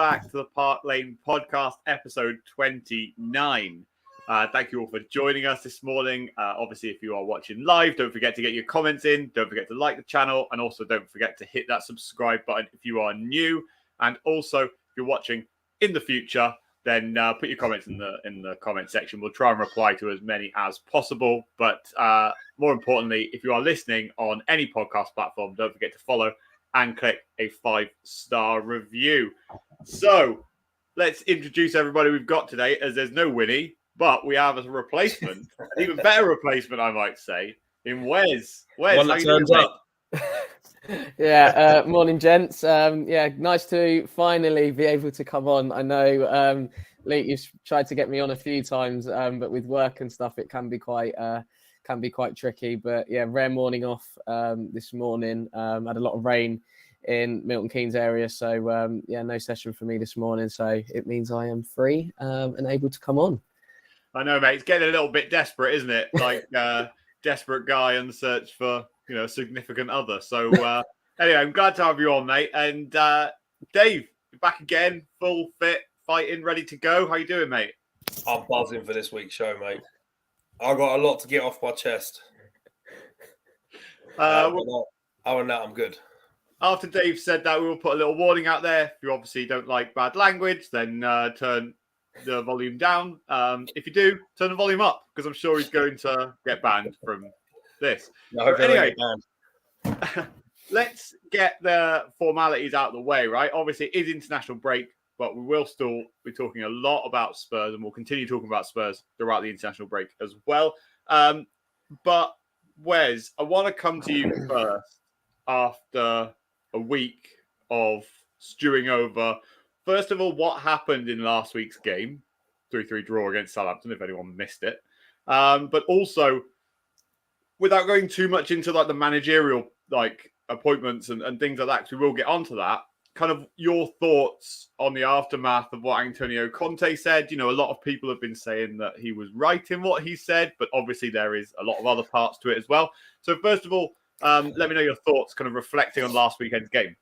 back to the Park Lane podcast, episode 29. Thank you all for joining us this morning. Obviously, if you are watching live, don't forget to get your comments in. Don't forget to like the channel, and also don't forget to hit that subscribe button if you are new. And also, if you're watching in the future, then put your comments in the comment section. We'll try and reply to as many as possible. But more importantly, if you are listening on any podcast platform, don't forget to follow and click a 5-star review. So let's introduce everybody we've got today, as there's no Winnie, but we have a replacement, an even better replacement, I might say, in Wes. Wes, one that turns up. Morning, gents. Nice to finally be able to come on. I know, Luke, you've tried to get me on a few times, but with work and stuff, it can be quite tricky. But yeah, rare morning off this morning. Had a lot of rain in Milton Keynes area, so no session for me this morning. So it means I am free and able to come on. I know, mate. It's getting a little bit desperate, isn't it? Like desperate guy on the search for a significant other. So anyway, I'm glad to have you on, mate. And Dave, you're back again, full fit, fighting, ready to go. How you doing, mate? I'm buzzing for this week's show, mate. I've got a lot to get off my chest. Other than that, I'm good. After Dave said that, we will put a little warning out there. If you obviously don't like bad language, then turn the volume down. If you do, turn the volume up, because I'm sure he's going to get banned from this. No, so anyway, let's get the formalities out of the way, right? Obviously, it is international break, but we will still be talking a lot about Spurs, and we'll continue talking about Spurs throughout the international break as well. But Wes, I want to come to you first after a week of stewing over. First of all, what happened in last week's game? 3-3 draw against Southampton, if anyone missed it. But also, without going too much into like the managerial appointments and things like that, because we will get onto that, kind of your thoughts on the aftermath of what Antonio Conte said. A lot of people have been saying that he was right in what he said, but obviously there is a lot of other parts to it as well. So first of all, let me know your thoughts, kind of reflecting on last weekend's game.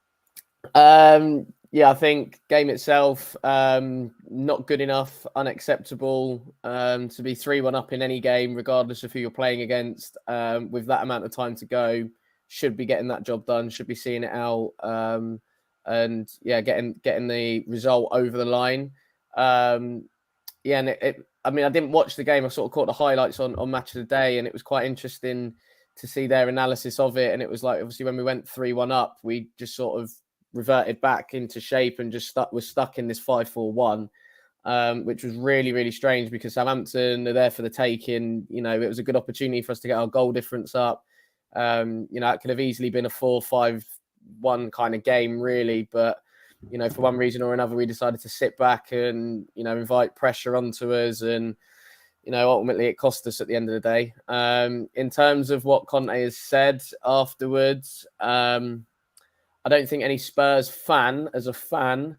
I think game itself, not good enough, unacceptable to be 3-1 up in any game, regardless of who you're playing against. With that amount of time to go, should be getting that job done, should be seeing it out, getting the result over the line. I didn't watch the game. I sort of caught the highlights on Match of the Day, and it was quite interesting to see their analysis of it. And it was like, obviously, when we went 3-1 up, we just sort of reverted back into shape and just was stuck in this 5-4-1, which was really, really strange, because Southampton are there for the taking. It was a good opportunity for us to get our goal difference up. It could have easily been a 4-5-1 kind of game, really. But, for one reason or another, we decided to sit back and, invite pressure onto us. And, ultimately it cost us at the end of the day. In terms of what Conte has said afterwards, I don't think any Spurs fan, as a fan,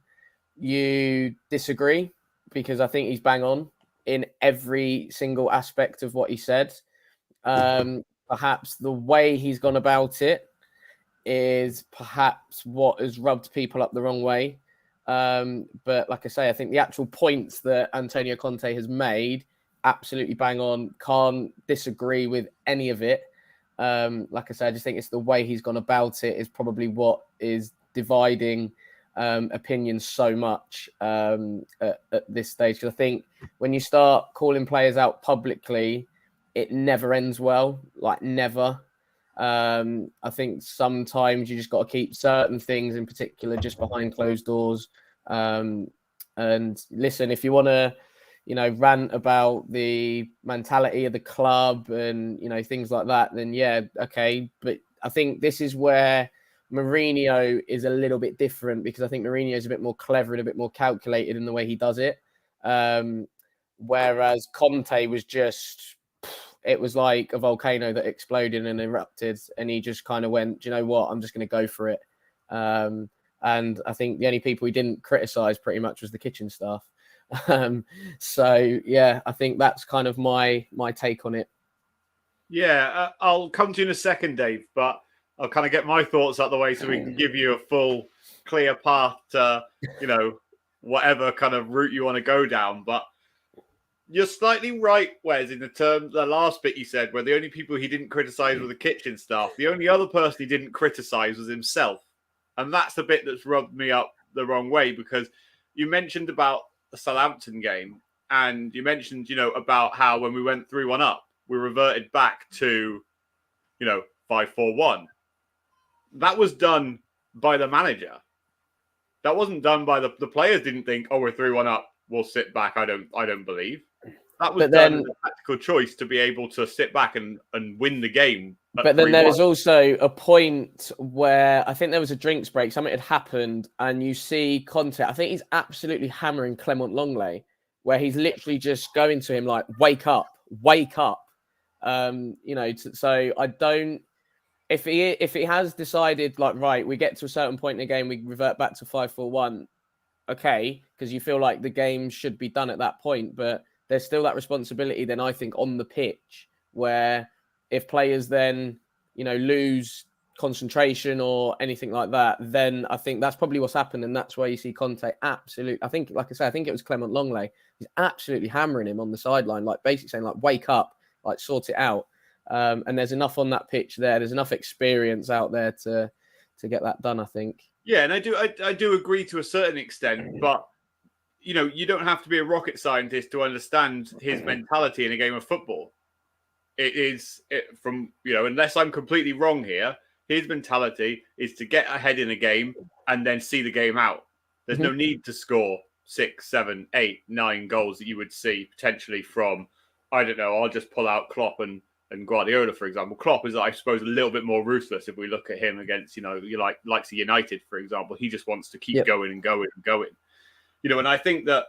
you disagree, because I think he's bang on in every single aspect of what he said. Perhaps the way he's gone about it is perhaps what has rubbed people up the wrong way. But like I say, I think the actual points that Antonio Conte has made, absolutely bang on. Can't disagree with any of it. Like I said, I just think it's the way he's gone about it is probably what is dividing opinions so much at this stage. Because I think when you start calling players out publicly, it never ends well, never. I think sometimes you just got to keep certain things in particular just behind closed doors. And listen, if you want to, rant about the mentality of the club and, things like that, then yeah, okay. But I think this is where Mourinho is a little bit different, because I think Mourinho is a bit more clever and a bit more calculated in the way he does it. Whereas Conte was just, it was like a volcano that exploded and erupted, and he just kind of went, do you know what, I'm just going to go for it. And I think the only people he didn't criticise pretty much was the kitchen staff. So yeah, I think that's kind of my take on it. Yeah, I'll come to you in a second, Dave, but I'll kind of get my thoughts out of the way so we can give you a full, clear path to, whatever kind of route you want to go down. But you're slightly right, Wes, in the last bit you said, where the only people he didn't criticise were the kitchen staff. The only other person he didn't criticise was himself. And that's the bit that's rubbed me up the wrong way, because you mentioned about the Southampton game, and you mentioned, about how when we went 3-1 up, we reverted back to, 5-4-1. That was done by the manager. That wasn't done by the players. Didn't think, oh, we're 3-1 up, we'll sit back. I don't believe. That was done as a tactical choice to be able to sit back and win the game. But then there was also a point where I think there was a drinks break. Something had happened, and you see Conte. I think he's absolutely hammering Clement Longley, where he's literally just going to him like, "Wake up, wake up." So I don't. If he has decided like, right, we get to a certain point in the game, we revert back to 5-4-1. Okay, because you feel like the game should be done at that point, but there's still that responsibility then, I think, on the pitch, where if players then, lose concentration or anything like that, then I think that's probably what's happened. And that's why you see Conte absolutely, I think, like I say, I think it was Clement Longley. He's absolutely hammering him on the sideline, like basically saying like, wake up, like sort it out. And there's enough on that pitch there. There's enough experience out there to get that done, I think. Yeah, and I do agree to a certain extent, but you don't have to be a rocket scientist to understand his mentality in a game of football. Unless I'm completely wrong here, his mentality is to get ahead in a game and then see the game out. There's no need to score 6, 7, 8, 9 goals that you would see potentially from, I don't know, I'll just pull out Klopp and Guardiola, for example. Klopp is, I suppose, a little bit more ruthless if we look at him against, likes of United, for example. He just wants to keep going and going and going. And I think that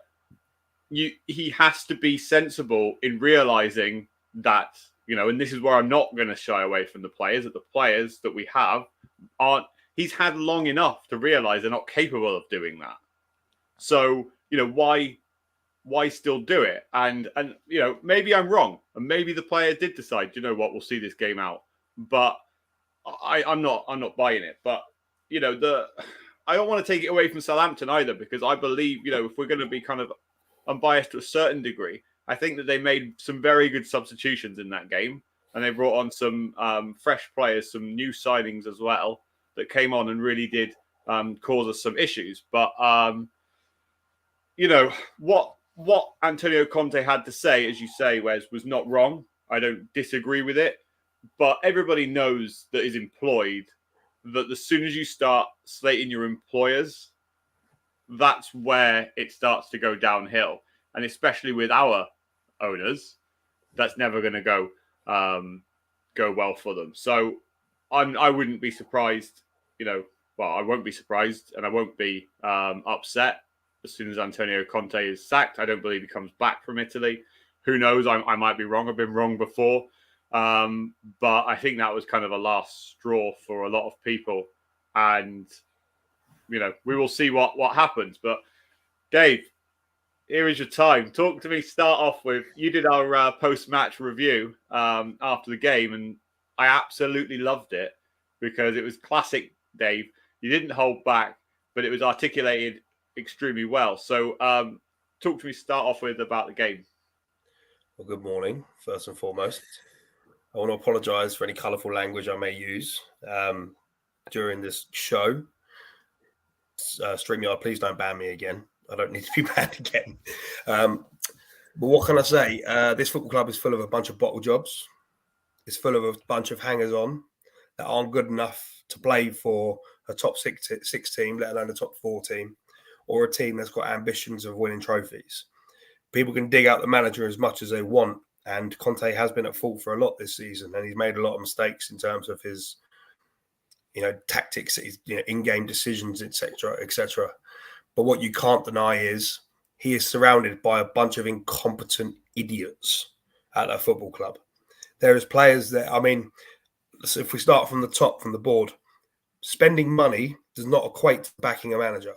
he has to be sensible in realizing that, and this is where I'm not going to shy away from the players, that the players that we have he's had long enough to realize they're not capable of doing that. So, why still do it? And maybe I'm wrong, and maybe the player did decide, we'll see this game out. But I'm not buying it. But I don't want to take it away from Southampton either, because I believe, if we're going to be kind of unbiased to a certain degree, I think that they made some very good substitutions in that game, and they brought on some fresh players, some new signings as well, that came on and really did cause us some issues. But what Antonio Conte had to say, as you say, Wes, was not wrong. I don't disagree with it, but everybody knows that is employed that as soon as you start slating your employers, that's where it starts to go downhill. And especially with our owners, that's never going to go well for them. So I wouldn't be surprised, I won't be surprised, and I won't be upset as soon as Antonio Conte is sacked. I don't believe he comes back from Italy. Who knows? I might be wrong. I've been wrong before. But I think that was kind of a last straw for a lot of people. And, we will see what happens. But, Dave, here is your time. Talk to me. Start off with, you did our post-match review after the game, and I absolutely loved it because it was classic Dave. You didn't hold back, but it was articulated extremely well. So talk to me, start off with about the game. Well, good morning, first and foremost. I want to apologise for any colourful language I may use during this show. StreamYard, please don't ban me again. I don't need to be banned again. But what can I say? This football club is full of a bunch of bottle jobs. It's full of a bunch of hangers-on that aren't good enough to play for a top six team, let alone a top 4 team, or a team that's got ambitions of winning trophies. People can dig out the manager as much as they want, and Conte has been at fault for a lot this season, and he's made a lot of mistakes in terms of his, tactics, his, in-game decisions, etc., etc. But what you can't deny is he is surrounded by a bunch of incompetent idiots at that football club. There is players that, so if we start from the top, from the board, spending money does not equate to backing a manager.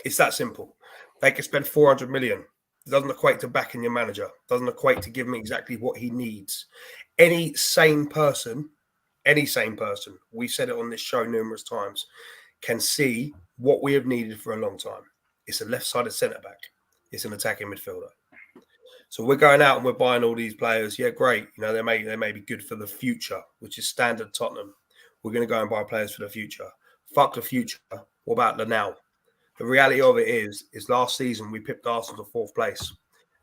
It's that simple. They can spend 400 million. It doesn't equate to backing your manager. It doesn't equate to giving him exactly what he needs. Any sane person, we've said it on this show numerous times, can see what we have needed for a long time. It's a left-sided centre-back. It's an attacking midfielder. So we're going out and we're buying all these players. Yeah, great. You know, they may be good for the future, which is standard Tottenham. We're going to go and buy players for the future. Fuck the future. What about the now? The reality of it is last season we pipped Arsenal to 4th place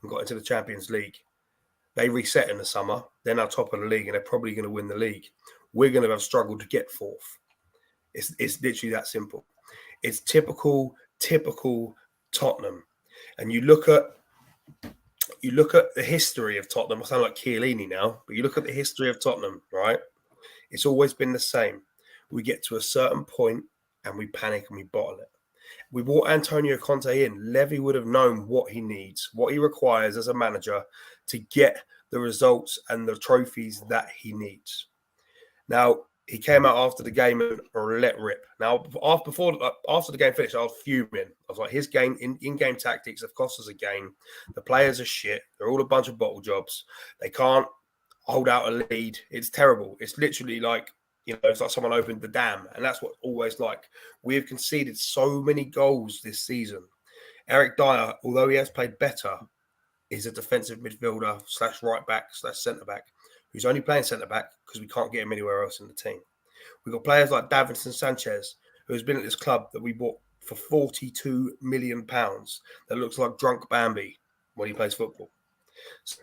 and got into the Champions League. They reset in the summer. They're now top of the league and they're probably going to win the league. We're going to have struggled to get 4th. It's literally that simple. It's typical Tottenham. And you look at the history of Tottenham. I sound like Chiellini now, but you look at the history of Tottenham, right? It's always been the same. We get to a certain point and we panic and we bottle it. We brought Antonio Conte in. Levy would have known what he needs, what he requires as a manager to get the results and the trophies that he needs. Now, he came out after the game and let rip. Now, after the game finished, I was fuming. I was like, his game, in-game tactics have cost us a game. The players are shit. They're all a bunch of bottle jobs. They can't hold out a lead. It's terrible. It's literally like, you know, it's like someone opened the dam. And that's what always like. We have conceded so many goals this season. Eric Dyer, although he has played better, is a defensive midfielder / right back / centre back who's only playing centre back because we can't get him anywhere else in the team. We've got players like Davinson Sanchez, who has been at this club that we bought for £42 million that looks like drunk Bambi when he plays football. So,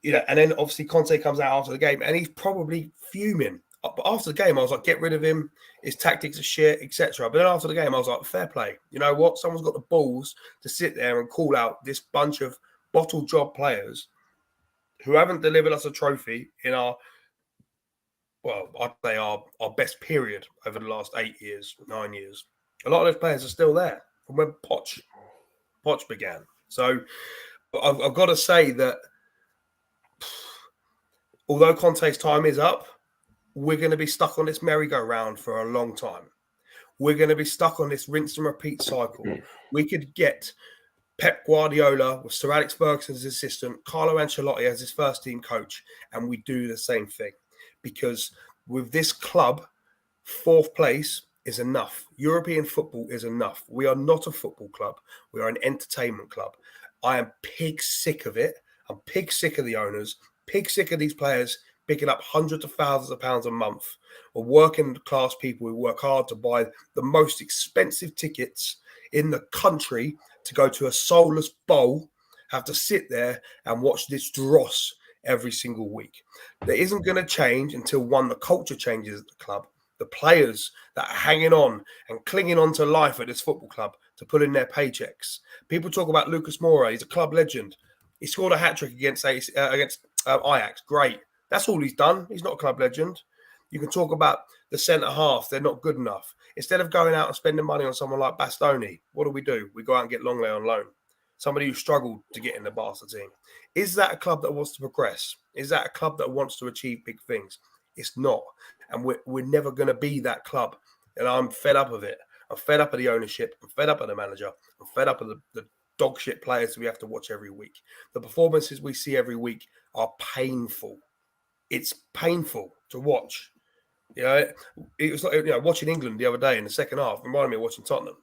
you know, and then obviously Conte comes out after the game and he's probably fuming. But after the game, I was like, get rid of him. His tactics are shit, etc. But then after the game, I was like, fair play. You know what? Someone's got the balls to sit there and call out this bunch of bottle job players who haven't delivered us a trophy in our, well, I'd say our best period over the last 8 years, 9 years. A lot of those players are still there from when Poch began. So I've got to say that although Conte's time is up, we're going to be stuck on this merry-go-round for a long time. We're going to be stuck on this rinse and repeat cycle. We could get Pep Guardiola with Sir Alex Ferguson as assistant, Carlo Ancelotti as his first team coach, and we do the same thing. Because with this club, 4th place is enough. European football is enough. We are not a football club. We are an entertainment club. I am pig sick of it. I'm pig sick of the owners, pig sick of these players picking up hundreds of thousands of pounds a month, or working class people who work hard to buy the most expensive tickets in the country to go to a soulless bowl, have to sit there and watch this dross every single week. That isn't going to change until, one, the culture changes at the club. The players that are hanging on and clinging on to life at this football club to put in their paychecks. People talk about Lucas Moura. He's a club legend. He scored a hat-trick against Ajax. Great. That's all he's done. He's not a club legend. You can talk about the centre-half. They're not good enough. Instead of going out and spending money on someone like Bastoni, what do? We go out and get Longley on loan. Somebody who struggled to get in the Barca team. Is that a club that wants to progress? Is that a club that wants to achieve big things? It's not. And we're never going to be that club. And I'm fed up of it. I'm fed up of the ownership. I'm fed up of the manager. I'm fed up of the dog shit players we have to watch every week. The performances we see every week are painful. It's painful to watch. You know, it was like, you know, watching England the other day in the second half reminded me of watching Tottenham.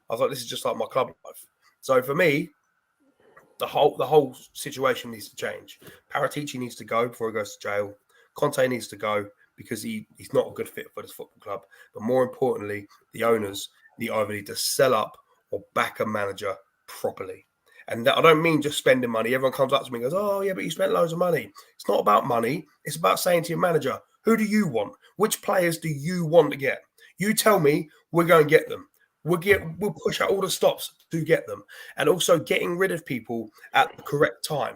I was like, this is just like my club life. So for me, the whole situation needs to change. Paratici needs to go before he goes to jail. Conte needs to go because he's not a good fit for this football club. But more importantly, the owners either need to sell up or back a manager properly. And that, I don't mean just spending money. Everyone comes up to me and goes, oh, yeah, but you spent loads of money. It's not about money. It's about saying to your manager, who do you want? Which players do you want to get? You tell me, we're going to get them. We'll push out all the stops to get them. And also getting rid of people at the correct time.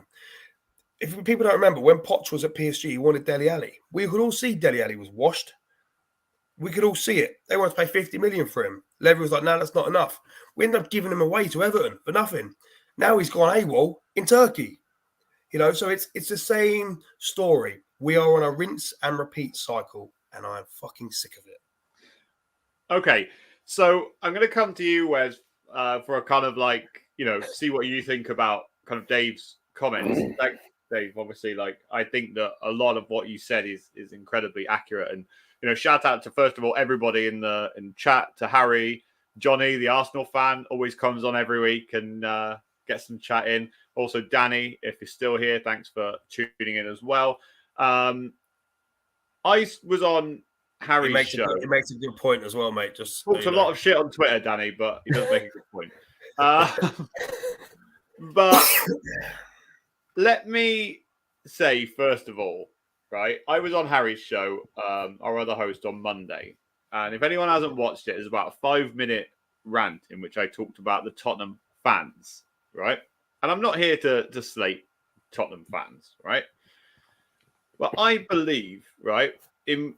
If people don't remember, when Poch was at PSG, he wanted Dele Alli. We could all see Dele Alli was washed. We could all see it. They wanted to pay 50 million for him. Levy was like, no, that's not enough. We ended up giving him away to Everton for nothing. Now he's gone AWOL in Turkey. You know, so it's the same story. We are on a rinse and repeat cycle, and I'm fucking sick of it. Okay, so I'm going to come to you, Wes, for a kind of like, you know, see what you think about kind of Dave's comments. Like, Dave, obviously, like, I think that a lot of what you said is incredibly accurate. And, you know, shout out to, first of all, everybody in chat, to Harry, Johnny, the Arsenal fan, always comes on every week and gets some chat in. Also, Danny, if you're still here, thanks for tuning in as well. I was on Harry's show. It makes a good point as well, mate. Just talks a lot of shit on Twitter, Danny, but he does make a good point. But let me say, first of all, right, I was on Harry's show, our other host, on Monday. And if anyone hasn't watched it, it's about a 5-minute rant in which I talked about the Tottenham fans, right? And I'm not here to slate Tottenham fans, right? But I believe, right, in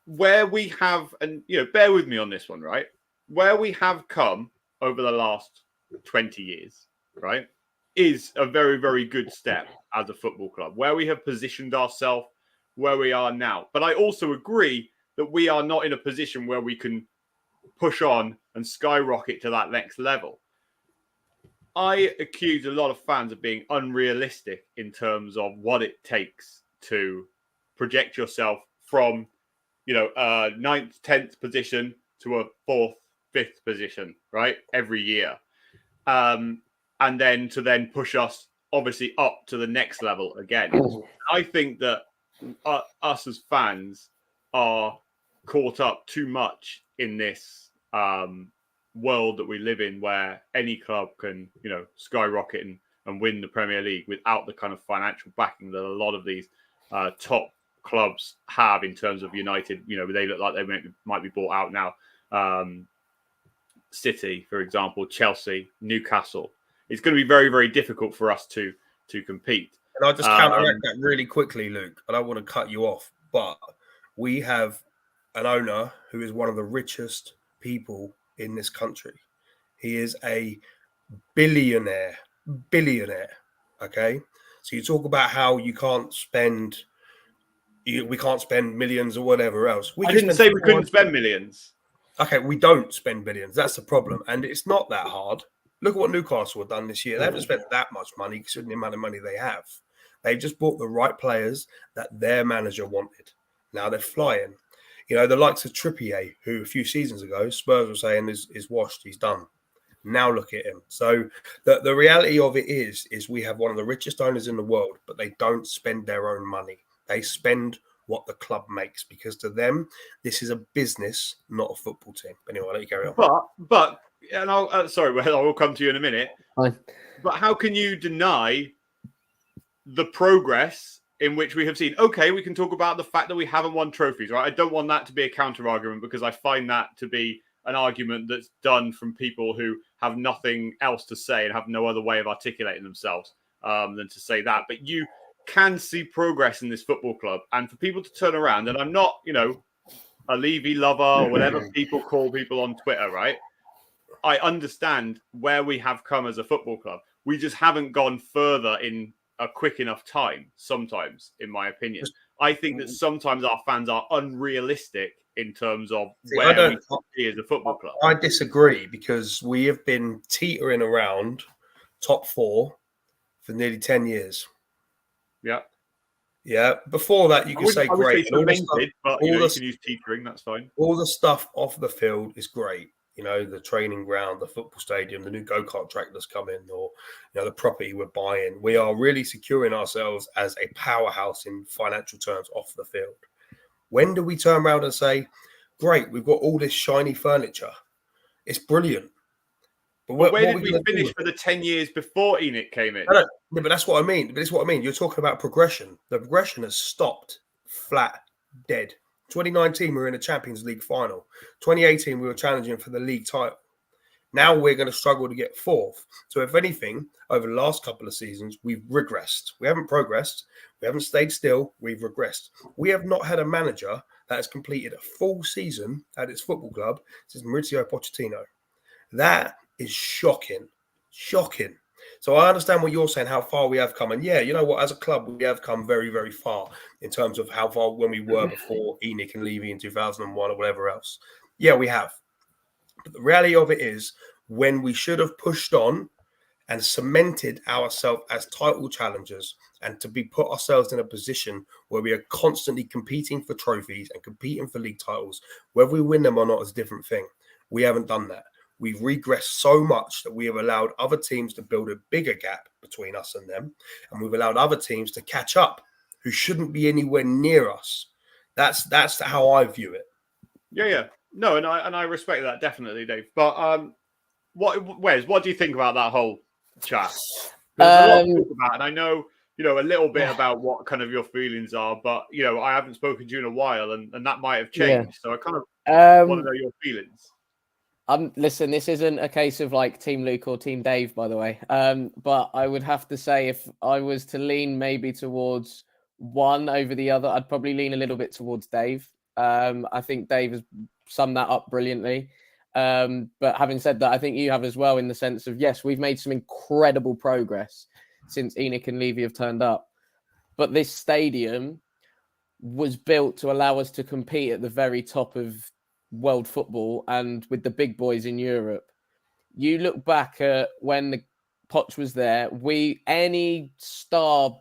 where we have, and, bear with me on this one, right? Where we have come over the last 20 years, right, is a very, very good step as a football club, where we have positioned ourselves where we are now. But I also agree that we are not in a position where we can push on and skyrocket to that next level. I accuse a lot of fans of being unrealistic in terms of what it takes to project yourself from, a 9th, 10th position to a 4th, 5th position, right? Every year. And then to push us obviously up to the next level again. I think that us as fans are caught up too much in this world that we live in, where any club can, skyrocket and win the Premier League without the kind of financial backing that a lot of these top clubs have in terms of United. They look like they might be bought out now. City, for example, Chelsea, Newcastle. It's going to be very, very difficult for us to compete. And I'll just counteract that really quickly, Luke. I don't want to cut you off, but we have an owner who is one of the richest people in this country. He is a billionaire. Okay, so you talk about how we can't spend millions or whatever else. I didn't say we couldn't spend millions. Okay, we don't spend billions. That's the problem, and it's not that hard. Look at what Newcastle have done this year. They haven't spent that much money considering the amount of money they have. They've just bought the right players that their manager wanted. Now they're flying. The likes of Trippier, who a few seasons ago Spurs were saying is washed, he's done. Now look at him. So the reality of it is we have one of the richest owners in the world, but they don't spend their own money. They spend what the club makes, because to them, this is a business, not a football team. Anyway, I'll let you carry on. But and I'll sorry, well, I will come to you in a minute. Fine. But how can you deny the progress in which we have seen? Okay, we can talk about the fact that we haven't won trophies, right? I don't want that to be a counter argument, because I find that to be an argument that's done from people who have nothing else to say and have no other way of articulating themselves than to say that. But you can see progress in this football club, and for people to turn around, and I'm not, a Levy lover or whatever people call people on Twitter, right? I understand where we have come as a football club. We just haven't gone further in a quick enough time, sometimes, in my opinion. I think that sometimes our fans are unrealistic in terms of where we be as a football club. I disagree, because we have been teetering around top 4 for nearly 10 years. Yeah. Yeah. Before that, you can say great. Say cemented, but you can use teetering, that's fine. All the stuff off the field is great. The training ground, the football stadium, the new go-kart track that's coming, or, the property we're buying. We are really securing ourselves as a powerhouse in financial terms off the field. When do we turn around and say, great, we've got all this shiny furniture? It's brilliant. But where did we finish for the 10 years before Enoch came in? No, but that's what I mean. But it's what I mean. You're talking about progression. The progression has stopped flat, dead. 2019, we were in the Champions League final. 2018, we were challenging for the league title. Now we're going to struggle to get 4th. So if anything, over the last couple of seasons, we've regressed. We haven't progressed. We haven't stayed still. We've regressed. We have not had a manager that has completed a full season at its football club since Mauricio Pochettino. That is shocking. Shocking. So I understand what you're saying, how far we have come. And yeah, you know what? As a club, we have come very, very far in terms of how far when we were before Enoch and Levy in 2001 or whatever else. Yeah, we have. But the reality of it is, when we should have pushed on and cemented ourselves as title challengers, and to be put ourselves in a position where we are constantly competing for trophies and competing for league titles, whether we win them or not is a different thing. We haven't done that. we've regressed so much that we have allowed other teams to build a bigger gap between us and them, and we've allowed other teams to catch up who shouldn't be anywhere near us. That's how I view it. Yeah. No, and I respect that definitely, Dave. But Wes, what do you think about that whole chat? There's a lot to talk about, and I know a little bit about what kind of your feelings are, but I haven't spoken to you in a while, and that might have changed. So I kind of want to know your feelings. Listen, this isn't a case of like Team Luke or Team Dave, by the way. But I would have to say, if I was to lean maybe towards one over the other, I'd probably lean a little bit towards Dave. I think Dave has summed that up brilliantly. But having said that, I think you have as well, in the sense of, yes, we've made some incredible progress since Enoch and Levy have turned up. But this stadium was built to allow us to compete at the very top of world football and with the big boys in Europe. You look back at when the Poch was there, any star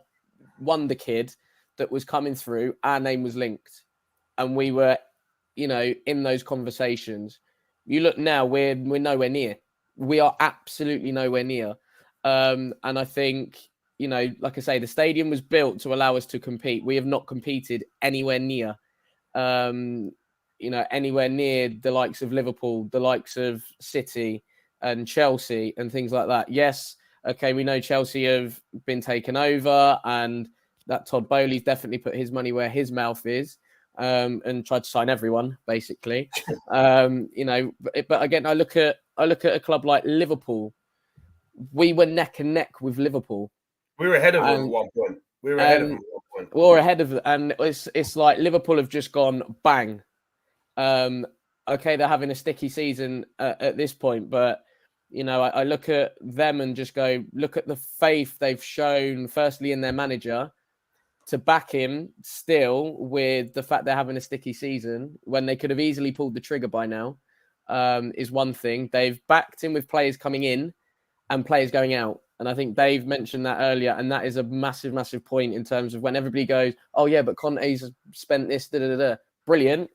wonder kid that was coming through, our name was linked. And we were, in those conversations. You look now, we're nowhere near. We are absolutely nowhere near. And I think, like I say, the stadium was built to allow us to compete. We have not competed anywhere near, anywhere near the likes of Liverpool, the likes of City and Chelsea and things like that. Yes, okay, we know Chelsea have been taken over, and that Todd Bowley's definitely put his money where his mouth is. And tried to sign everyone, basically. But again, I look at a club like Liverpool. We were neck and neck with Liverpool. We were ahead of them at one point. We were ahead of them, and it's like Liverpool have just gone bang. Okay, they're having a sticky season at this point, but I look at them and just go, look at the faith they've shown, firstly in their manager, to back him still with the fact they're having a sticky season when they could have easily pulled the trigger by now, is one thing. They've backed him with players coming in and players going out. And I think Dave mentioned that earlier. And that is a massive, massive point in terms of when everybody goes, oh yeah, but Conte's spent this, brilliant,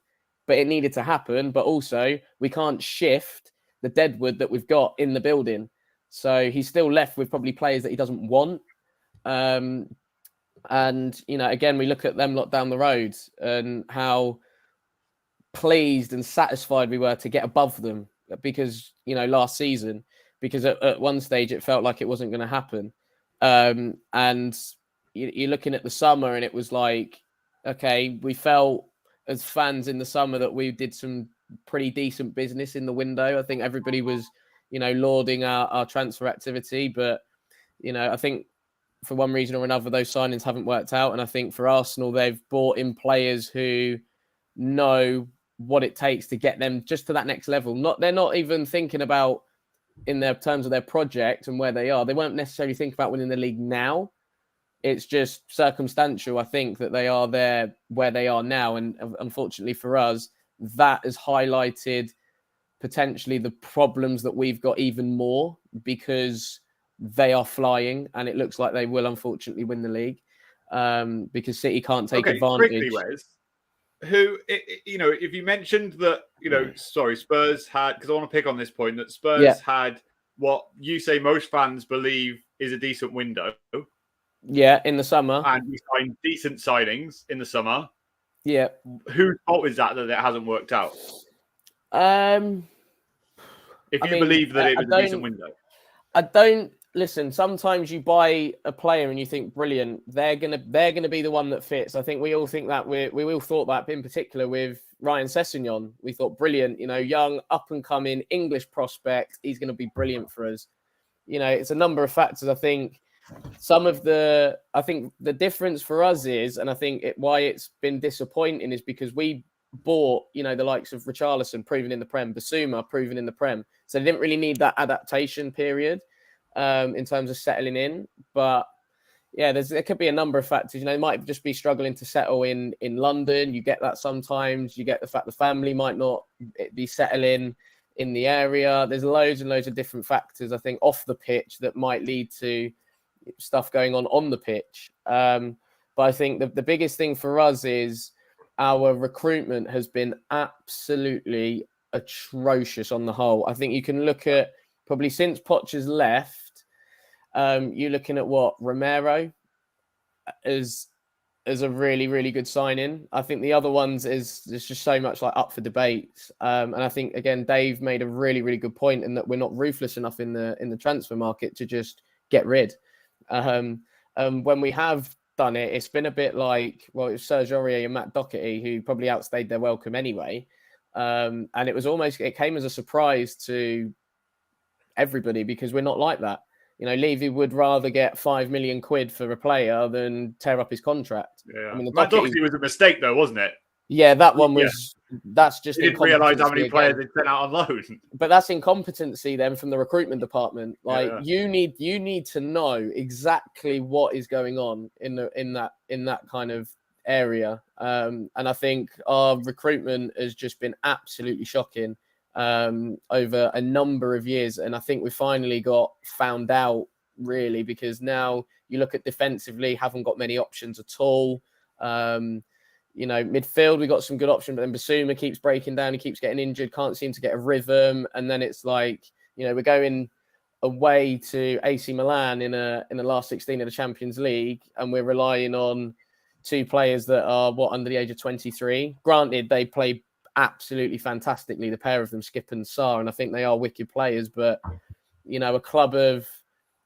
but it needed to happen. But also we can't shift the deadwood that we've got in the building. So he's still left with probably players that he doesn't want. And, again, we look at them lot down the road and how pleased and satisfied we were to get above them because, last season, because at one stage it felt like it wasn't going to happen. And you're looking at the summer and it was like, okay, we felt as fans in the summer that we did some pretty decent business in the window. I think everybody was, lauding our transfer activity. But, I think, for one reason or another, those signings haven't worked out. And I think for Arsenal, they've brought in players who know what it takes to get them just to that next level. They're not even thinking about, in their terms of their project and where they are, they won't necessarily think about winning the league now. It's just circumstantial, I think, that they are there where they are now. And unfortunately for us, that has highlighted potentially the problems that we've got even more, because they are flying, and it looks like they will unfortunately win the league, because City can't take advantage. Quickly, Wes, if you mentioned that, Spurs had, because I want to pick on this point, that Spurs had what you say most fans believe is a decent window. Yeah, in the summer. And we signed decent signings in the summer. Yeah. Whose fault is that it hasn't worked out? If you believe that it was a decent window. I don't. Listen, sometimes you buy a player and you think, brilliant, they're gonna be the one that fits. I think we all think that we all thought that in particular with Ryan Sessegnon. We thought, brilliant, young, up and coming English prospect. He's going to be brilliant for us. It's a number of factors. I think the difference for us is, and I think why it's been disappointing is because we bought, the likes of Richarlison, proven in the Prem, Basuma, proven in the Prem. So they didn't really need that adaptation period. In terms of settling in, but yeah, there could be a number of factors. They might just be struggling to settle in London. You get that sometimes. You get the fact the family might not be settling in the area. There's loads and loads of different factors, I think, off the pitch that might lead to stuff going on the pitch. But I think the biggest thing for us is our recruitment has been absolutely atrocious on the whole. I think you can look at probably since Poch has left, you're looking at what Romero is a really, really good signing. I think the other ones is there's just so much like up for debate. And I think again, Dave made a really, really good point in that we're not ruthless enough in the transfer market to just get rid. When we have done it, it's been a bit like, well, it was Serge Aurier and Matt Doherty who probably outstayed their welcome anyway. And it came as a surprise to everybody because we're not like that. You know, Levy would rather get 5 million quid for a player than tear up his contract. Yeah. I mean, Matt Doherty was a mistake, though, wasn't it? Yeah, that one was. Yeah. That's just. He didn't realise how many players they'd sent out on loan. But that's incompetency then from the recruitment department. Like you need to know exactly what is going on in that kind of area. And I think our recruitment has just been absolutely shocking over a number of years. And I think we finally got found out really because now you look at defensively, haven't got many options at all. You know, midfield, we got some good options, but then Basuma keeps breaking down. He keeps getting injured, can't seem to get a rhythm. And then it's like, you know, we're going away to AC Milan in the last 16 of the Champions League, and we're relying on two players that are under the age of 23. Granted, they play absolutely fantastically, the pair of them, Skip and Sarr, and I think they are wicked players. But, you know, a club of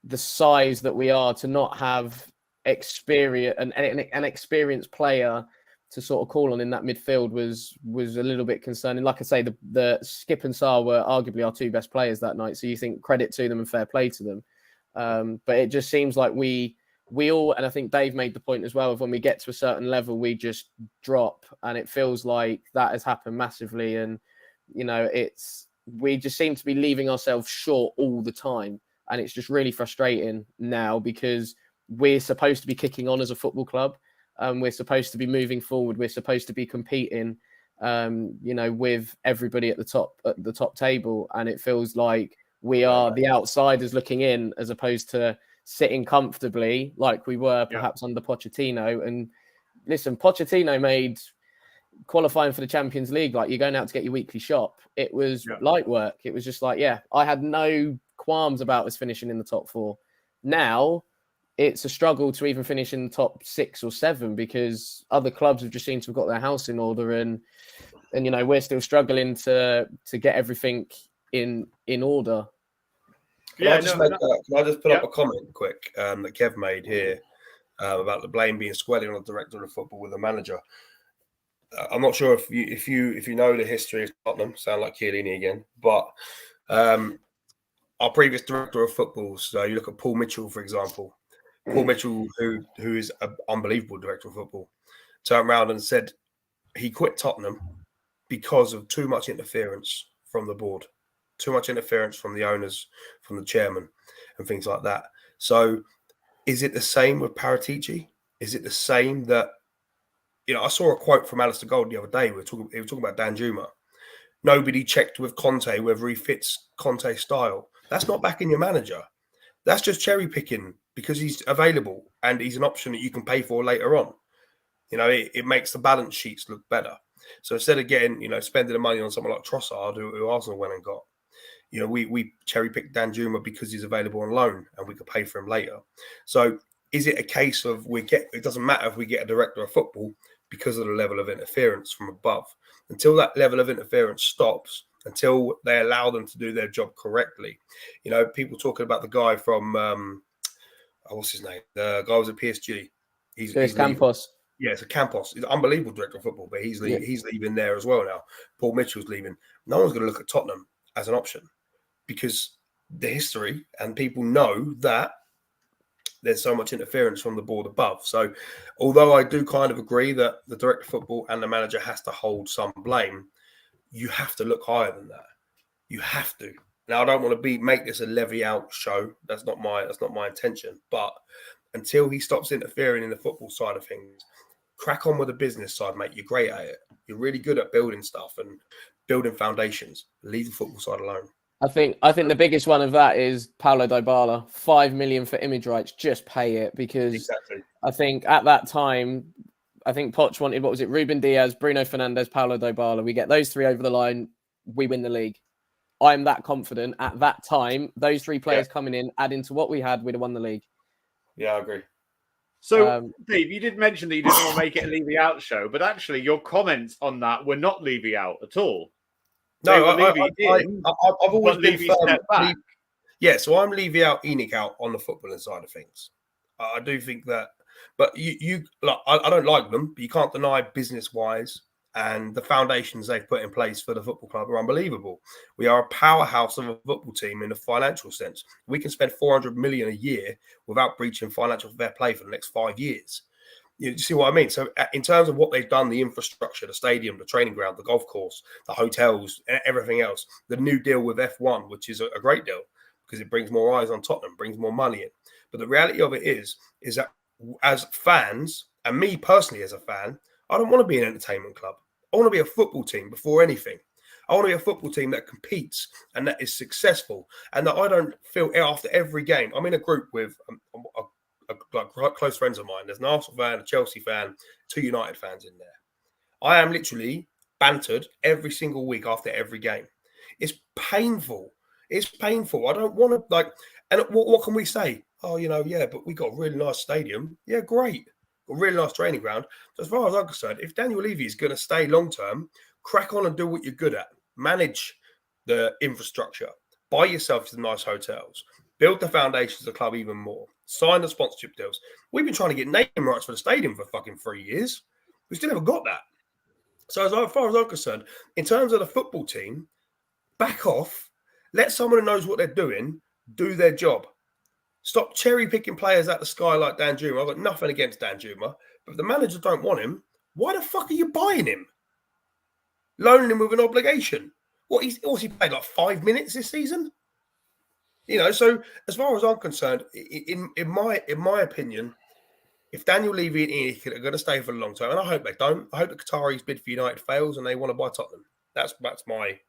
the size that we are to not have experience an experienced player to sort of call on in that midfield was a little bit concerning. Like I say, the Skip and Sarr were arguably our two best players that night. So you think credit to them and fair play to them. But it just seems like we all, and I think Dave made the point as well, of when we get to a certain level, we just drop, and it feels like that has happened massively. And, you know, we just seem to be leaving ourselves short all the time. And it's just really frustrating now because we're supposed to be kicking on as a football club. We're supposed to be moving forward. We're supposed to be competing, you know, with everybody at the top table. And it feels like we are the outsiders looking in, as opposed to sitting comfortably like we were perhaps under Pochettino. And listen, Pochettino made qualifying for the Champions League like you're going out to get your weekly shop. It was light work. It was just like, I had no qualms about us finishing in the top four. Now it's a struggle to even finish in the top 6 or 7 because other clubs have just seemed to have got their house in order, and you know, we're still struggling to get everything in order. Can I just put up a comment quick that Kev made here about the blame being squarely on the director of football with the manager? I'm not sure if you know the history of Tottenham. Sound like Chiellini again, but our previous director of football. So you look at Paul Mitchell, for example. Paul Mitchell, who is an unbelievable director of football, turned around and said he quit Tottenham because of too much interference from the board, too much interference from the owners, from the chairman, and things like that. So is it the same with Paratici? Is it the same that, you know, I saw a quote from Alistair Gold the other day. We were talking about Danjuma. Nobody checked with Conte whether he fits Conte's style. That's not backing your manager. That's just cherry picking because he's available and he's an option that you can pay for later on. You know, it makes the balance sheets look better. So instead of getting, you know, spending the money on someone like Trossard, who Arsenal went and got, you know, we cherry picked Danjuma because he's available on loan and we could pay for him later. So is it a case of it doesn't matter if we get a director of football because of the level of interference from above? Until that level of interference stops, until they allow them to do their job correctly. You know, people talking about the guy from, what's his name? The guy was at PSG. He's Campos. Yeah, it's a Campos. He's an unbelievable director of football, but he's leaving there as well now. Paul Mitchell's leaving. No one's going to look at Tottenham as an option because the history and people know that there's so much interference from the board above. So although I do kind of agree that the director of football and the manager has to hold some blame, you have to look higher than that. You have to. Now, I don't want to make this a levy out show. That's not my intention. But until he stops interfering in the football side of things, crack on with the business side, mate. You're great at it. You're really good at building stuff and building foundations. Leave the football side alone. I think the biggest one of that is Paulo Dybala. 5 million for image rights. Just pay it, because I think at that time, I think Poch wanted, what was it, Ruben Diaz, Bruno Fernandes, Paulo Dybala. We get those three over the line. we win the league. I'm that confident at that time. Those 3 players coming in, adding to what we had, we'd have won the league. Yeah, I agree. So, Dave, you did mention that you didn't want to make it a Levy Out show, but actually your comments on that were not Levy Out at all. No, I've always been Levy firm. Step back. Yeah, so I'm Levy out, ENIC out on the footballing side of things. I do think that, but you like, I don't like them, but you can't deny business-wise and the foundations they've put in place for the football club are unbelievable. We are a powerhouse of a football team in a financial sense. We can spend 400 million a year without breaching financial fair play for the next 5 years. You see what I mean? So in terms of what they've done, the infrastructure, the stadium, the training ground, the golf course, the hotels, everything else, the new deal with F1, which is a great deal because it brings more eyes on Tottenham, brings more money in. But the reality of it is that as fans, and me personally as a fan, I don't want to be an entertainment club. I want to be a football team before anything. I want to be a football team that competes and that is successful and that I don't feel after every game. I'm in a group with like close friends of mine. There's an Arsenal fan, a Chelsea fan, 2 United fans in there. I am literally bantered every single week after every game. It's painful. It's painful. I don't want to like. And what can we say? Oh, but we got a really nice stadium. Yeah, great. A really nice training ground. So as far as I'm concerned, if Daniel Levy is going to stay long term, crack on and do what you're good at. Manage the infrastructure. Buy yourself some nice hotels. Build the foundations of the club even more. Sign the sponsorship deals. We've been trying to get name rights for the stadium for fucking 3 years. We still haven't got that. So as far as I'm concerned, in terms of the football team, back off. Let someone who knows what they're doing do their job. Stop cherry picking players out the sky like Dan Juma. I've got nothing against Dan Juma, but if the managers don't want him, why the fuck are you buying him? Loaning him with an obligation. What's he played like 5 minutes this season? So as far as I'm concerned, in my opinion, if Daniel Levy and ENIC are going to stay for a long time, and I hope they don't, I hope the Qataris bid for United fails and they want to buy Tottenham. That's my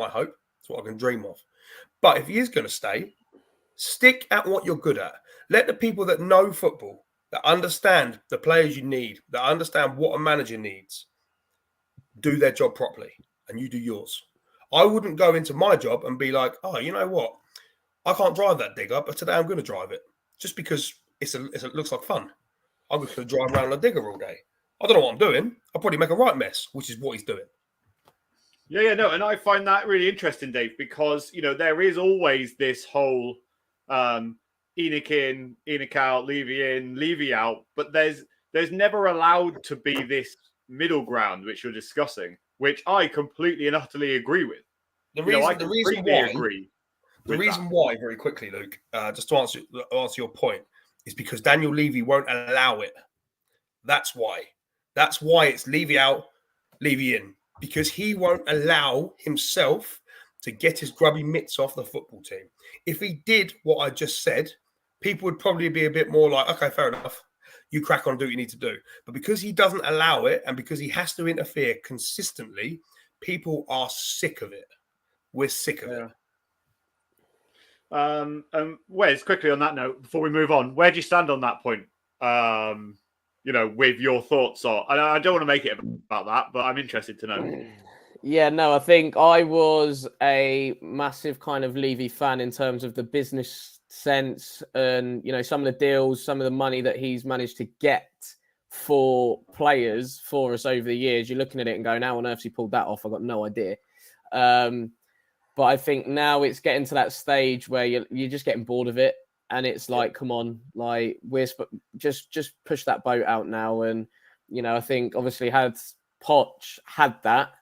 hope. That's what I can dream of. But if he is going to stay, stick at what you're good at. Let the people that know football, that understand the players you need, that understand what a manager needs, do their job properly, and you do yours. I wouldn't go into my job and be like, oh, you know what? I can't drive that digger, but today I'm going to drive it just because it looks like fun. I'm just going to drive around a digger all day. I don't know what I'm doing. I'll probably make a right mess, which is what he's doing. No, and I find that really interesting, Dave, because there is always this whole ENIC in, ENIC out, Levy in, Levy out, but there's never allowed to be this middle ground which you're discussing, which I completely and utterly agree with. The reason why, very quickly, Luke, just to answer your point, is because Daniel Levy won't allow it. That's why. That's why it's Levy out, Levy in. Because he won't allow himself to get his grubby mitts off the football team. If he did what I just said, people would probably be a bit more like, okay, fair enough. You crack on and do what you need to do. But because he doesn't allow it and because he has to interfere consistently, people are sick of it. We're sick of it. Wes, quickly on that note, before we move on, where do you stand on that point? With your thoughts on, and I don't want to make it about that, but I'm interested to know. Yeah, no, I think I was a massive kind of Levy fan in terms of the business sense and, some of the deals, some of the money that he's managed to get for players for us over the years. You're looking at it and going, how on earth he pulled that off? I've got no idea. But I think now it's getting to that stage where you're just getting bored of it. And it's like, come on, like we're just push that boat out now. And, I think obviously had Poch had that,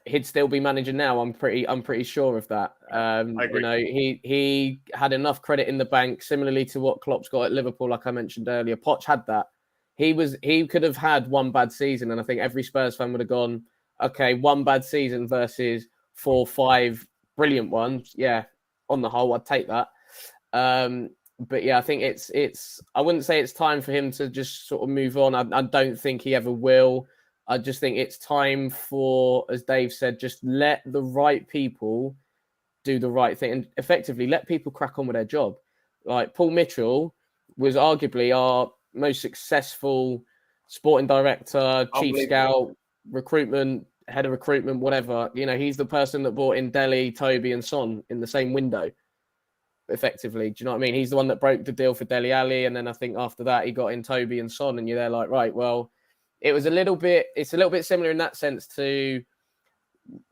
he'd still be managing now. I'm pretty sure of that. I agree. He had enough credit in the bank, similarly to what Klopp's got at Liverpool, like I mentioned earlier. Poch had that. He could have had one bad season, and I think every Spurs fan would have gone, okay, one bad season versus 4 or 5 brilliant ones. Yeah, on the whole, I'd take that. But yeah, I think it's I wouldn't say it's time for him to just sort of move on. I don't think he ever will. I just think it's time for, as Dave said, just let the right people do the right thing and effectively let people crack on with their job. Like Paul Mitchell was arguably our most successful sporting director, chief scout, recruitment head of recruitment, whatever. You know, he's the person that brought in Dele, Toby, and Son in the same window. Effectively, do you know what I mean? He's the one that broke the deal for Dele Alli, and then I think after that he got in Toby and Son, and you're there like, right, well, it's a little bit similar in that sense to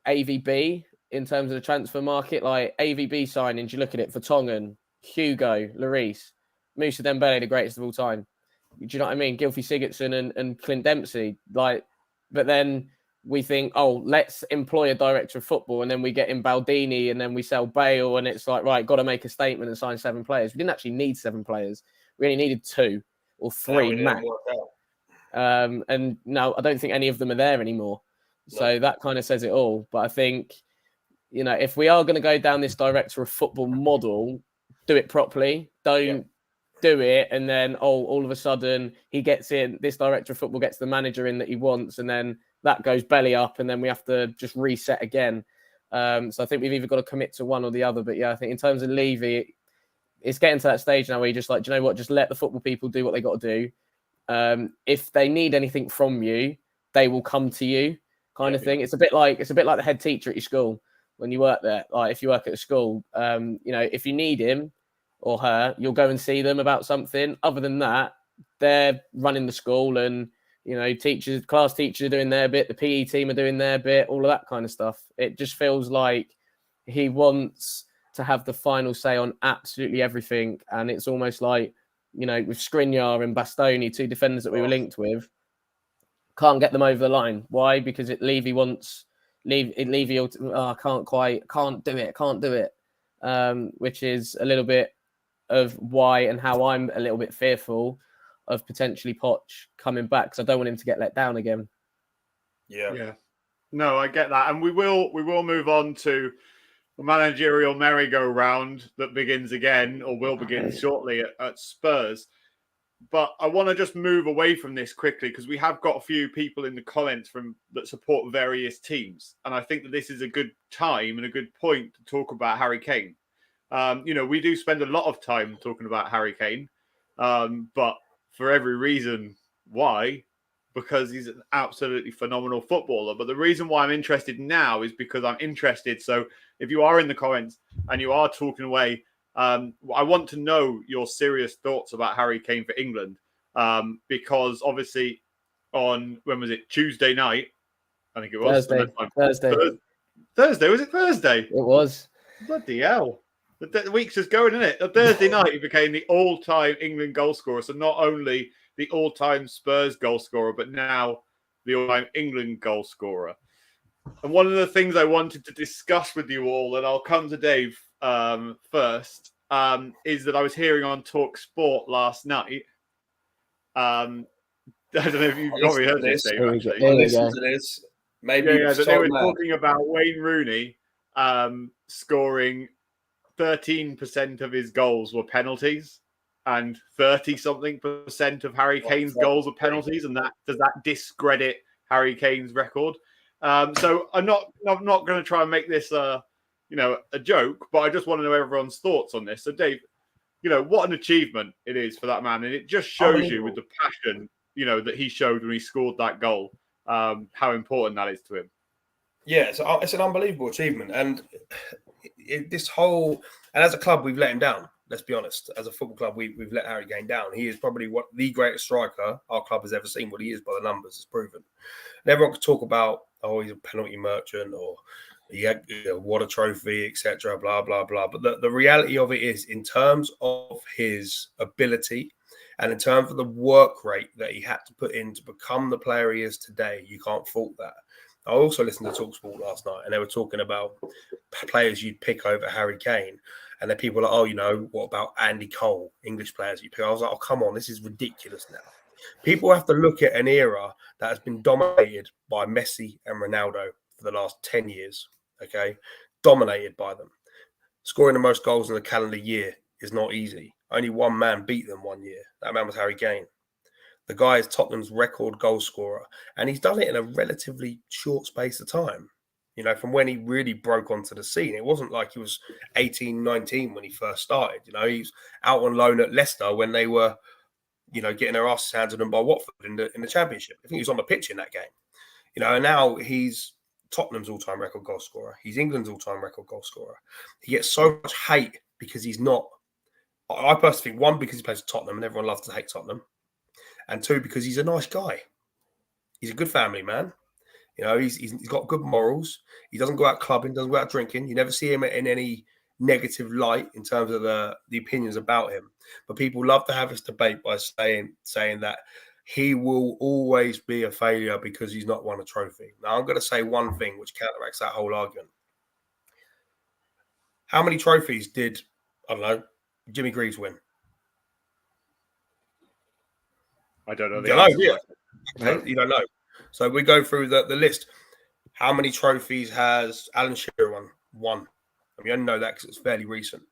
AVB in terms of the transfer market. Like AVB signings, you look at it for Tongan, Hugo, Lloris, Moussa Dembele, the greatest of all time. Do you know what I mean? Gylfi Sigurdsson and Clint Dempsey. Like, but then we think, oh, let's employ a director of football, and then we get in Baldini, and then we sell Bale, and it's like, right, got to make a statement and sign 7 players. We didn't actually need 7 players. We only needed 2 or 3 max. And no, I don't think any of them are there anymore. So that kind of says it all. But I think, you know, if we are going to go down this director of football model, do it properly. Don't do it and then, all of a sudden he gets in, this director of football gets the manager in that he wants, and then that goes belly up, and then we have to just reset again. So I think we've either got to commit to one or the other. But yeah, I think in terms of Levy, it's getting to that stage now where you're just like, do you know what? Just let the football people do what they got to do. If they need anything from you, they will come to you, kind of thing. It's a bit like the head teacher at your school when you work there. Like if you work at a school, you know, if you need him or her, you'll go and see them about something. Other than that, they're running the school, and you know, class teachers are doing their bit, the PE team are doing their bit, all of that kind of stuff. It just feels like he wants to have the final say on absolutely everything. And it's almost like, you know, with Skriniar and Bastoni, 2 defenders that we were linked with, can't get them over the line. Why? Because Levy can't do it. Which is a little bit of why and how I'm a little bit fearful of potentially Poch coming back, because I don't want him to get let down again. Yeah. No, I get that. And we will move on to the managerial merry-go-round that begins again, or will begin shortly at Spurs. But I want to just move away from this quickly, because we have got a few people in the comments that support various teams. And I think that this is a good time and a good point to talk about Harry Kane. You know, we do spend a lot of time talking about Harry Kane, but for every reason why, because he's an absolutely phenomenal footballer. But the reason why I'm interested now is because I'm interested. So if you are in the comments and you are talking away, I want to know your serious thoughts about Harry Kane for England, because obviously when was it? Tuesday night, I think it was. Thursday. Thursday, was it Thursday? It was. Bloody hell. The week's just going, isn't it? On Thursday night, he became the all-time England goal scorer. So not only the all-time Spurs goal scorer, but now the all-time England goal scorer. And one of the things I wanted to discuss with you all, and I'll come to Dave first, is that I was hearing on Talk Sport last night. I don't know if you've already heard this, Dave. Actually, I listened to this. Maybe that they were talking about Wayne Rooney scoring 13% of his goals were penalties, and 30-something% of Harry Kane's goals were penalties, and does that discredit Harry Kane's record? So I'm not going to try and make this a joke, but I just want to know everyone's thoughts on this. So Dave, you know, what an achievement it is for that man, and it just shows you with the passion, you know, that he showed when he scored that goal, how important that is to him. Yeah, it's an unbelievable achievement, and and as a club, we've let him down. Let's be honest. As a football club, we've let Harry Kane down. He is probably the greatest striker our club has ever seen. What he is by the numbers is proven. And everyone could talk about, he's a penalty merchant, or he had what a trophy, etc. Blah blah blah. But the reality of it is, in terms of his ability and in terms of the work rate that he had to put in to become the player he is today, you can't fault that. I also listened to TalkSport last night, and they were talking about players you'd pick over Harry Kane. And then people are like, what about Andy Cole, English players you pick? I was like, come on, this is ridiculous now. People have to look at an era that has been dominated by Messi and Ronaldo for the last 10 years, okay? Dominated by them. Scoring the most goals in a calendar year is not easy. Only one man beat them one year. That man was Harry Kane. The guy is Tottenham's record goal scorer, and he's done it in a relatively short space of time. You know, from when he really broke onto the scene. It wasn't like he was 18, 19 when he first started. You know, he was out on loan at Leicester when they were, you know, getting their asses handed to them by Watford in the Championship. I think he was on the pitch in that game. You know, and now he's Tottenham's all-time record goal scorer. He's England's all-time record goal scorer. He gets so much hate because he's not. I personally think, one, because he plays for Tottenham and everyone loves to hate Tottenham, and two, because he's a nice guy. He's a good family man. You know, he's got good morals. He doesn't go out clubbing, doesn't go out drinking. You never see him in any negative light in terms of the opinions about him. But people love to have this debate by saying that he will always be a failure because he's not won a trophy. Now, I'm going to say one thing which counteracts that whole argument. How many trophies did, I don't know, Jimmy Greaves win? I don't know. You don't know, no. You don't know. So we go through the list. How many trophies has Alan Shearer won? One. I mean, you only know that because it's fairly recent.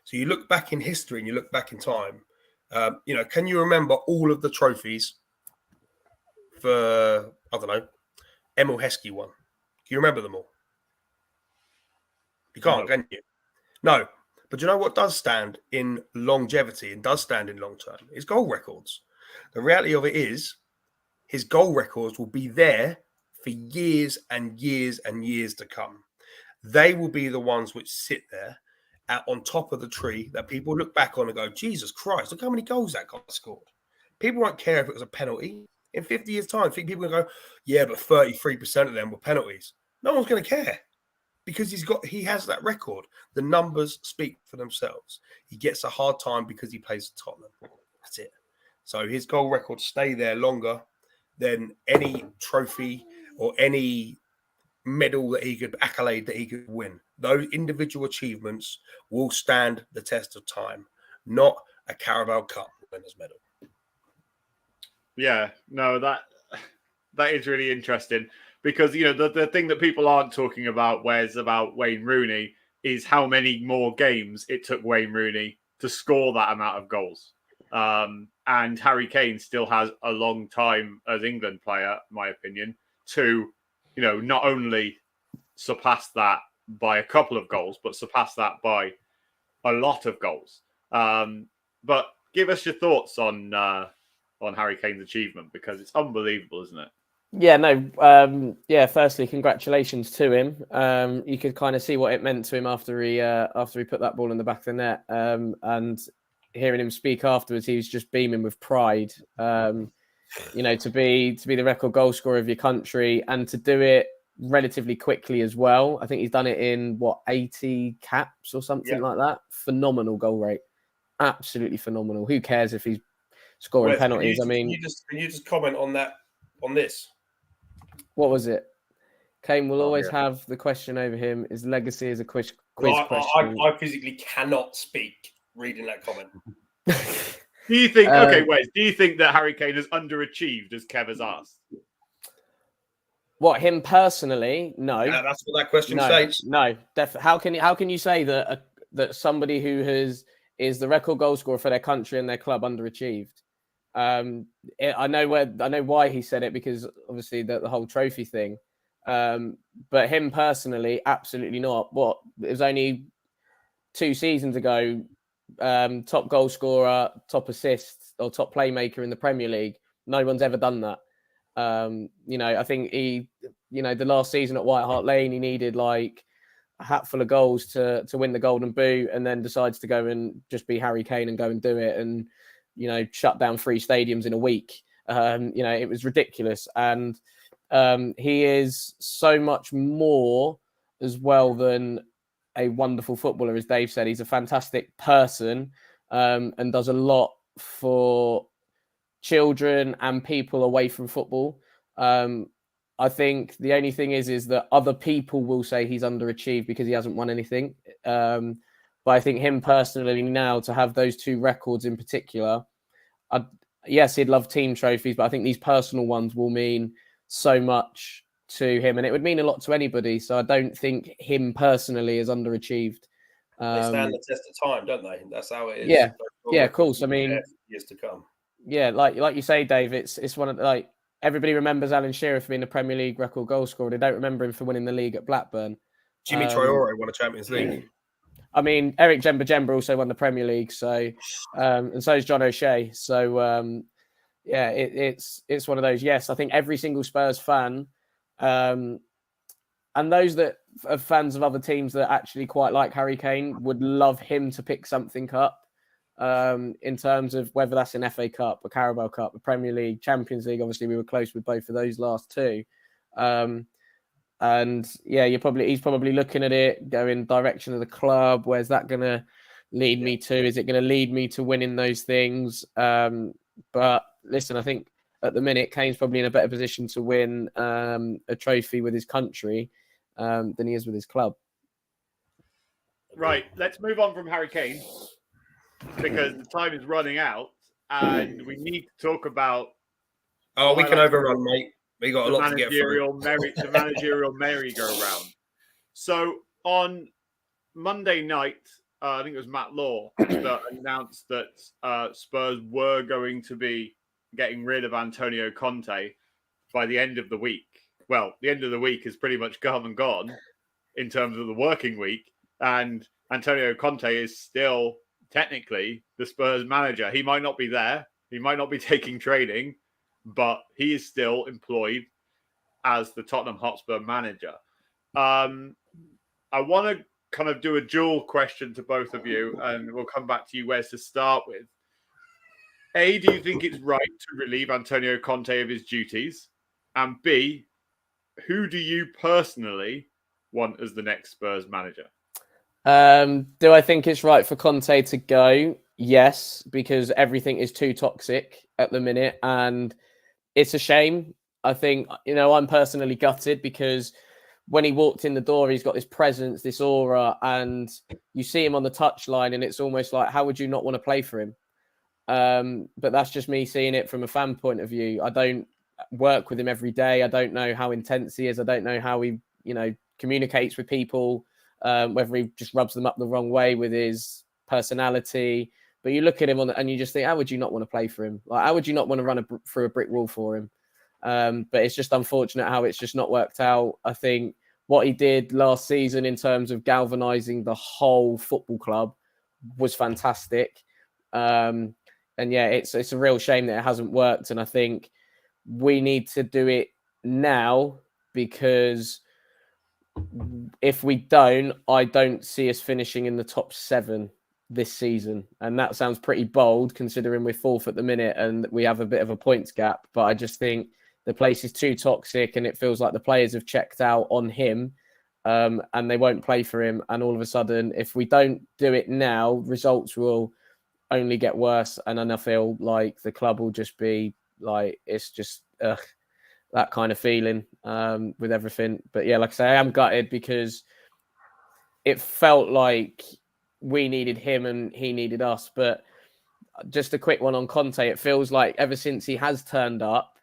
So you look back in history and you look back in time. Can you remember all of the trophies for, I don't know, Emil Heskey won? Can you remember them all? You can't, can you? No. But you know what does stand in longevity and does stand in long term? Is goal records. The reality of it is his goal records will be there for years and years and years to come. They will be the ones which sit there on top of the tree that people look back on and go, Jesus Christ, look how many goals that guy scored. People won't care if it was a penalty. In 50 years' time, I think people will go, yeah, but 33% of them were penalties. No one's going to care because he has that record. The numbers speak for themselves. He gets a hard time because he plays for Tottenham. That's it. So his goal records stay there longer than any trophy or any medal accolade that he could win. Those individual achievements will stand the test of time, not a Carabao Cup winners medal. Yeah, no, that is really interesting because, you know, the thing that people aren't talking about, whereas about Wayne Rooney, is how many more games it took Wayne Rooney to score that amount of goals. And Harry Kane still has a long time as England player, in my opinion, to, you know, not only surpass that by a couple of goals, but surpass that by a lot of goals. But give us your thoughts on Harry Kane's achievement, because it's unbelievable, isn't it? Yeah, no. Firstly, congratulations to him. You could kind of see what it meant to him after he put that ball in the back of the net. And hearing him speak afterwards, he was just beaming with pride. To be the record goal scorer of your country and to do it relatively quickly as well. I think he's done it in 80 caps or something like that. Phenomenal goal rate, absolutely phenomenal. Who cares if he's scoring penalties? Can you just comment on that? On this, what was it? Kane will always have the question over him. His legacy is a quiz question. I physically cannot speak reading that comment. Do you think? Do you think that Harry Kane has underachieved, as Kev has asked? What, him personally? No. Yeah, that's what that question states. No, definitely. How can you say that that somebody who is the record goal scorer for their country and their club underachieved? I know why he said it, because obviously the whole trophy thing. But him personally, absolutely not. It was only 2 seasons ago, top goal scorer, top assist, or top playmaker in the Premier League. No one's ever done that. I think the last season at White Hart Lane, he needed like a hatful of goals to win the Golden Boot, and then decides to go and just be Harry Kane and go and do it, and shut down 3 stadiums in a week. It was ridiculous, and he is so much more as well than a wonderful footballer. As Dave said, he's a fantastic person, and does a lot for children and people away from football. I think the only thing is that other people will say he's underachieved because he hasn't won anything. But I think him personally now, to have those 2 records in particular, yes, he'd love team trophies, but I think these personal ones will mean so much to him, and it would mean a lot to anybody. So I don't think him personally is underachieved. They stand the test of time, don't they? That's how it is. Yeah, of course. I mean, years to come. Yeah, like you say, Dave, it's one of everybody remembers Alan Shearer for being a Premier League record goal scorer. They don't remember him for winning the league at Blackburn. Jimmy Traore won a Champions League. I mean, Eric Djemba also won the Premier League, so and so is John O'Shea. So it's one of those. Yes, I think every single Spurs fan And those that are fans of other teams that actually quite like Harry Kane would love him to pick something up in terms of whether that's an FA Cup, a Carabao Cup, a Premier League, Champions League. Obviously, we were close with both of those last two. And yeah, he's probably looking at it, going direction of the club. Where's that going to lead me to? Is it going to lead me to winning those things? But listen, I think at the minute, Kane's probably in a better position to win a trophy with his country than he is with his club. Right, let's move on from Harry Kane because the time is running out and we need to talk about... Oh, we can overrun, mate. We got a lot to get through. The managerial merry-go-round. So on Monday night, I think it was Matt Law that announced that Spurs were going to be getting rid of Antonio Conte by the end of the week. Well, the end of the week is pretty much come and gone in terms of the working week. And Antonio Conte is still technically the Spurs manager. He might not be there. He might not be taking training, but he is still employed as the Tottenham Hotspur manager. I want to kind of do a dual question to both of you, and we'll come back to you, Wes, to start with. A, do you think it's right to relieve Antonio Conte of his duties? And B, who do you personally want as the next Spurs manager? Do I think it's right for Conte to go? Yes, because everything is too toxic at the minute, and it's a shame. I think, I'm personally gutted because when he walked in the door, he's got this presence, this aura, and you see him on the touchline, and it's almost like, how would you not want to play for him? But that's just me seeing it from a fan point of view. I don't work with him every day. I don't know how intense he is. I don't know how he, communicates with people, whether he just rubs them up the wrong way with his personality. But you look at him and you just think, how would you not want to play for him? Like, how would you not want to run through a brick wall for him? But it's just unfortunate how it's just not worked out. I think what he did last season in terms of galvanizing the whole football club was fantastic. And yeah, it's a real shame that it hasn't worked. And I think we need to do it now, because if we don't, I don't see us finishing in the top 7 this season. And that sounds pretty bold considering we're 4th at the minute and we have a bit of a points gap. But I just think the place is too toxic and it feels like the players have checked out on him and they won't play for him. And all of a sudden, if we don't do it now, results will only get worse. And then I feel like the club will just be like, it's just that kind of feeling with everything. But yeah, like I say, I am gutted because it felt like we needed him and he needed us. But just a quick one on Conte. It feels like ever since he has turned up,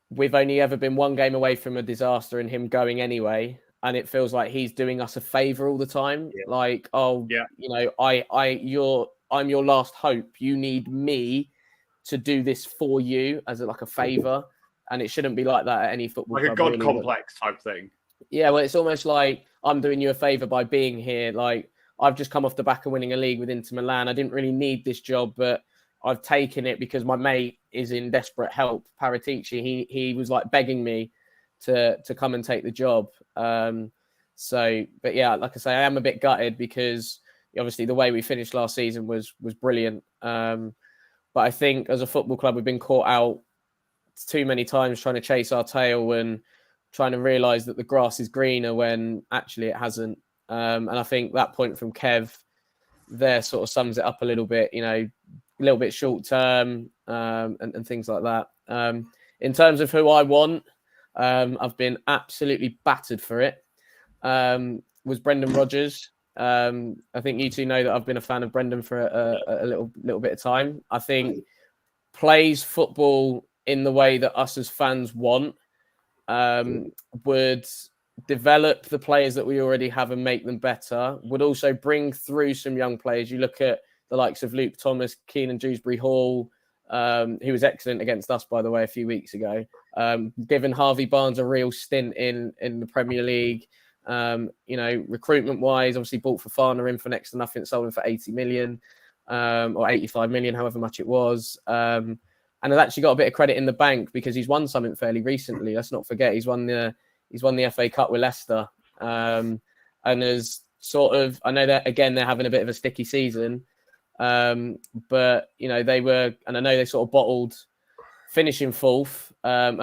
we've only ever been one game away from a disaster and him going anyway. And it feels like he's doing us a favor all the time. Yeah. Like, I'm your last hope. You need me to do this for you as a favor. And it shouldn't be like that at any football club. Like a God complex type thing. Yeah, well, it's almost like I'm doing you a favor by being here. Like, I've just come off the back of winning a league with Inter Milan. I didn't really need this job, but I've taken it because my mate is in desperate help. Paratici, he was like begging me to come and take the job. But yeah, like I say, I am a bit gutted because obviously the way we finished last season was brilliant. But I think as a football club, we've been caught out too many times trying to chase our tail and trying to realise that the grass is greener when actually it hasn't. And I think that point from Kev there sort of sums it up a little bit, a little bit short term and things like that. In terms of who I want, I've been absolutely battered for it. Was Brendan Rodgers. I think you two know that I've been a fan of Brendan for a little bit of time. I think plays football in the way that us as fans want, would develop the players that we already have and make them better, would also bring through some young players. You look at the likes of Luke Thomas, Keenan Dewsbury-Hall, who was excellent against us, by the way, a few weeks ago, given Harvey Barnes a real stint in the Premier League. Recruitment-wise, obviously bought Fofana in for next to nothing, sold him for 80 million or 85 million, however much it was. And has actually got a bit of credit in the bank because he's won something fairly recently. Let's not forget he's won the He's won the FA Cup with Leicester, and as sort of, I know that again they're having a bit of a sticky season, but you know they were, and I know they sort of bottled finishing fourth at